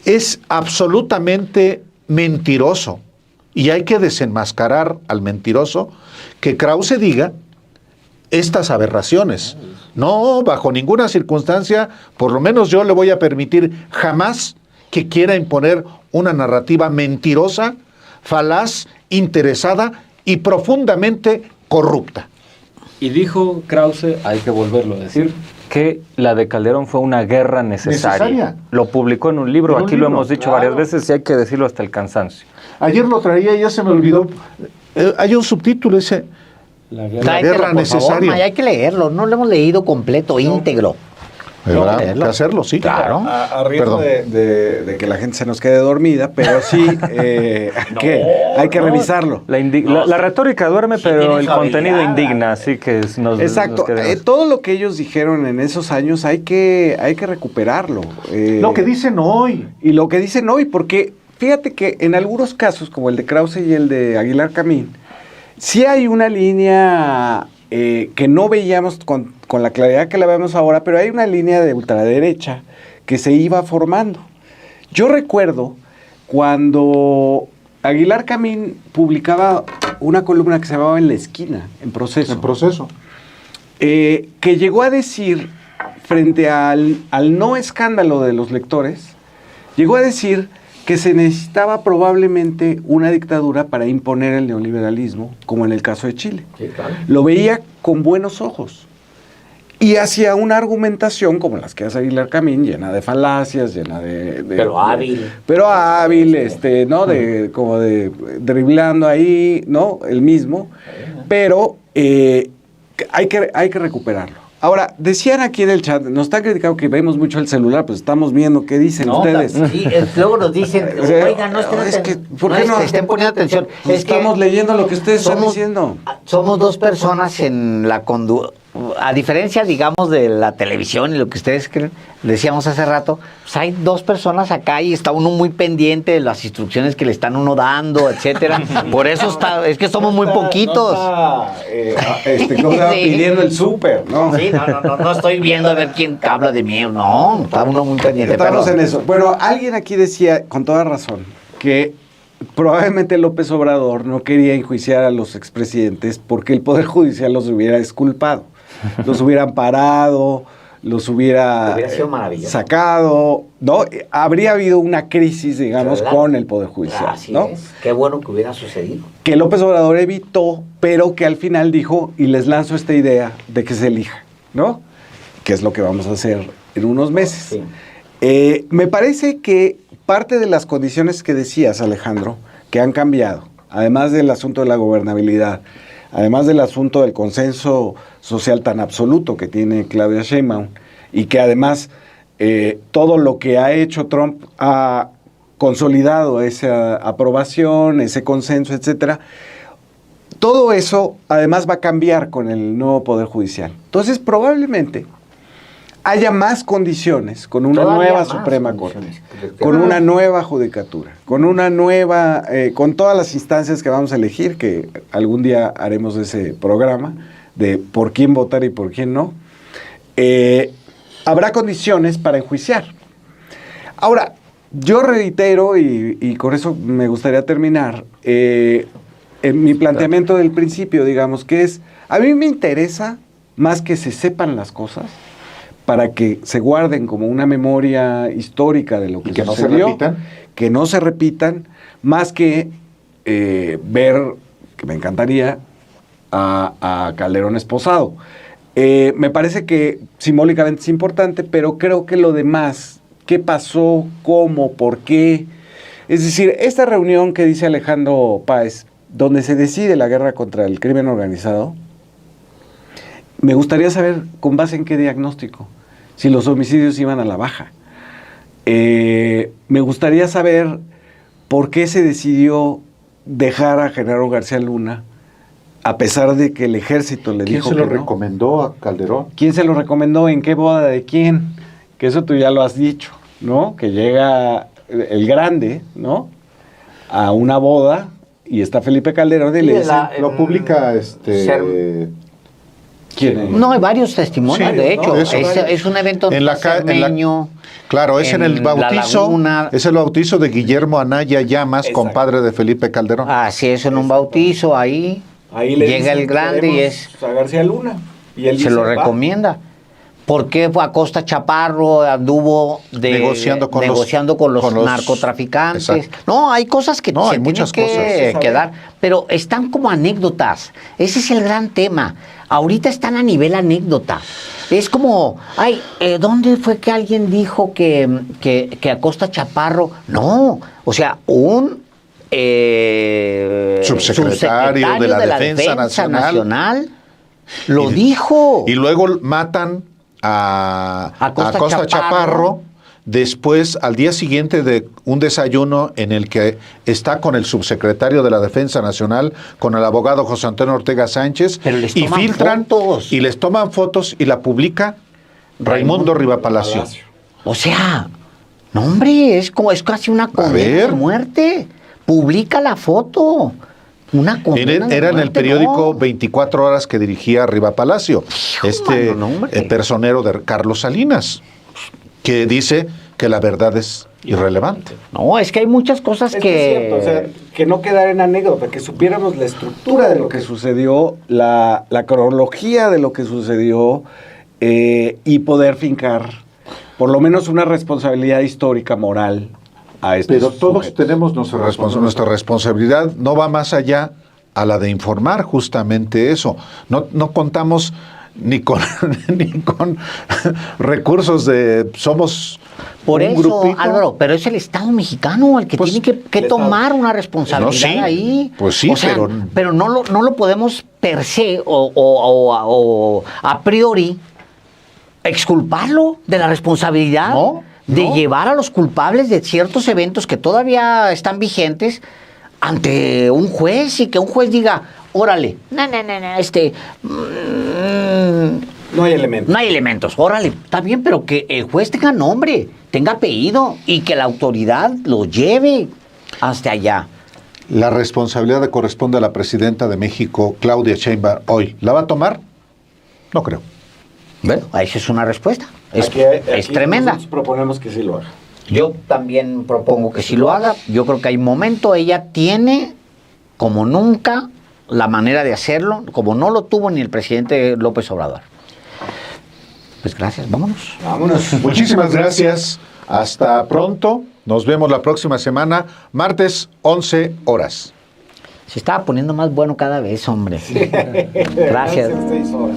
Es absolutamente mentiroso. Y hay que desenmascarar al mentiroso que Krause diga estas aberraciones. No, bajo ninguna circunstancia, por lo menos yo le voy a permitir jamás que quiera imponer una narrativa mentirosa, falaz, interesada y profundamente corrupta. Y dijo Krause, hay que volverlo a decir, que la de Calderón fue una guerra necesaria. Lo publicó en un libro, aquí lo hemos dicho varias veces y hay que decirlo hasta el cansancio. Ayer lo traía y ya se me olvidó. Hay un subtítulo, ese... La guerra necesaria. Hay que leerlo, no lo hemos leído completo, íntegro. Habrá que hacerlo, sí. Claro. A riesgo de que la gente se nos quede dormida, pero sí hay que revisarlo. La retórica duerme, pero el contenido indigna, así que Exacto. Todo lo que ellos dijeron en esos años hay que recuperarlo. Lo que dicen hoy. Y lo que dicen hoy, porque fíjate que en algunos casos, como el de Krause y el de Aguilar Camín, sí hay una línea que no veíamos con la claridad que la vemos ahora, pero hay una línea de ultraderecha que se iba formando. Yo recuerdo cuando Aguilar Camín publicaba una columna que se llamaba En la Esquina, en Proceso. En Proceso. Que llegó a decir, frente al no escándalo de los lectores, llegó a decir que se necesitaba probablemente una dictadura para imponer el neoliberalismo, como en el caso de Chile. Sí, claro. Lo veía con buenos ojos. Y hacía una argumentación como las que hace Aguilar Camín, llena de falacias, llena de pero hábil. Pero hábil, ¿no? Como de driblando ahí, ¿no? El mismo. Pero hay que recuperarlo. Ahora, decían aquí en el chat, nos están criticando que vemos mucho el celular, pues estamos viendo qué dicen ustedes. Sí, luego nos dicen, oigan, no estén poniendo atención. Es que estamos leyendo lo que ustedes están diciendo. Somos dos personas en la conducta. A diferencia, digamos, de la televisión y lo que ustedes creen, decíamos hace rato, pues hay dos personas acá y está uno muy pendiente de las instrucciones que le están uno dando, etcétera. Por eso es que somos muy poquitos. Pidiendo el súper, ¿no? Sí, no estoy viendo a ver quién habla de mí, no, está uno muy pendiente. Estamos en eso. Bueno, alguien aquí decía, con toda razón, que probablemente López Obrador no quería enjuiciar a los expresidentes porque el Poder Judicial los hubiera exculpado. Los hubieran parado, hubiera sido maravilloso. sacado, ¿no? Habría habido una crisis, digamos, Claro. con el Poder Judicial, Así ¿no? es. Qué bueno que hubiera sucedido. Que López Obrador evitó, pero que al final dijo, y les lanzo esta idea de que se elija, ¿no? Que es lo que vamos a hacer en unos meses. Sí. Me parece que parte de las condiciones que decías, Alejandro, que han cambiado, además del asunto de la gobernabilidad, además del asunto del consenso social tan absoluto que tiene Claudia Sheinbaum, y que además todo lo que ha hecho Trump ha consolidado esa aprobación, ese consenso, etcétera. Todo eso además va a cambiar con el nuevo Poder Judicial. Entonces, probablemente haya más condiciones con una Todavía nueva más Suprema condiciones. Corte, con una nueva judicatura, con una nueva, con todas las instancias que vamos a elegir, que algún día haremos ese programa de por quién votar y por quién no. Habrá condiciones para enjuiciar. Ahora, yo reitero, y con eso me gustaría terminar, en mi planteamiento del principio, digamos, que es, a mí me interesa más que se sepan las cosas, para que se guarden como una memoria histórica de lo que que no se sucedió, repitan. que no se repitan, más que ver, que me encantaría, a Calderón esposado. Me parece que simbólicamente es importante, pero creo que lo demás, qué pasó, cómo, por qué, es decir, esta reunión que dice Alejandro Páez, donde se decide la guerra contra el crimen organizado, me gustaría saber con base en qué diagnóstico, si los homicidios iban a la baja. Me gustaría saber por qué se decidió dejar a Genaro García Luna, a pesar de que el ejército le ¿Quién dijo se lo que no. recomendó a Calderón? ¿Quién se lo recomendó? ¿En qué boda de quién? Que eso tú ya lo has dicho, ¿no? Que llega el grande, ¿no? A una boda y está Felipe Calderón y Sí, le dicen... Lo publica ¿Quién es? No, hay varios testimonios, Sí, de ¿no? hecho. Eso. Es un evento En la ca- en la- cermeño. Claro, es en el La bautizo, Laguna. es el bautizo de Guillermo Anaya Llamas, Exacto. compadre de Felipe Calderón. Así es, en un bautizo ahí. Ahí le llega dicen el grande y queremos es... a García Luna. Y él Se dice, lo "Va". recomienda. ¿Por qué Acosta Chaparro anduvo Negociando con los los- narcotraficantes? Exacto. No, hay cosas que No, se hay muchas tienen que cosas. quedar, pero están como anécdotas. Ese es el gran tema. Ahorita están a nivel anécdota. Es como, ¿dónde fue que alguien dijo que Acosta Chaparro? No, o sea, un Subsecretario de la Defensa Nacional lo Y- dijo. Y luego matan a Acosta Acosta Chaparro. Después, al día siguiente de un desayuno en el que está con el subsecretario de la Defensa Nacional, con el abogado José Antonio Ortega Sánchez, Pero les y toman filtran fotos. y les toman fotos y la publica Raimundo Riva Palacio. O sea, no, hombre, es casi una condena de ver. muerte. Publica la foto. Una condena de Era en el muerte, periódico no. 24 horas que dirigía Riva Palacio, mano, no, hombre. personero de Carlos Salinas, que dice que la verdad es irrelevante. No, es que hay muchas cosas Es que... es cierto, o sea, que no quedara en anécdota, que supiéramos la estructura de lo que sucedió, la cronología de lo que sucedió y poder fincar por lo menos una responsabilidad histórica moral a estos Pero todos sujetos. tenemos nuestra responsabilidad, no va más allá a la de informar justamente eso. No contamos ni con recursos de... Somos Por un eso, grupito. Álvaro, pero es el Estado mexicano el que Pues, tiene que el tomar Estado. una responsabilidad No, sí, ahí. pues sí, O sea, pero- no lo podemos per se o a priori exculparlo de la responsabilidad No, de no. llevar a los culpables de ciertos eventos que todavía están vigentes ante un juez y que un juez diga, órale, no, No hay elementos. no hay elementos, órale, está bien, pero que el juez tenga nombre, tenga apellido y que la autoridad lo lleve hasta allá. La responsabilidad le corresponde a la presidenta de México, Claudia Sheinbaum, hoy. ¿La va a tomar? No creo. Bueno, esa es una respuesta. Es Aquí tremenda. nosotros proponemos que sí lo haga. Yo también propongo que sí lo haga. Yo creo que hay momento, ella tiene como nunca la manera de hacerlo, como no lo tuvo ni el presidente López Obrador. Pues gracias, vámonos. Vámonos. Muchísimas gracias. Hasta pronto. Nos vemos la próxima semana, martes, 11 horas. Se estaba poniendo más bueno cada vez, hombre. Gracias. Gracias, 6 horas.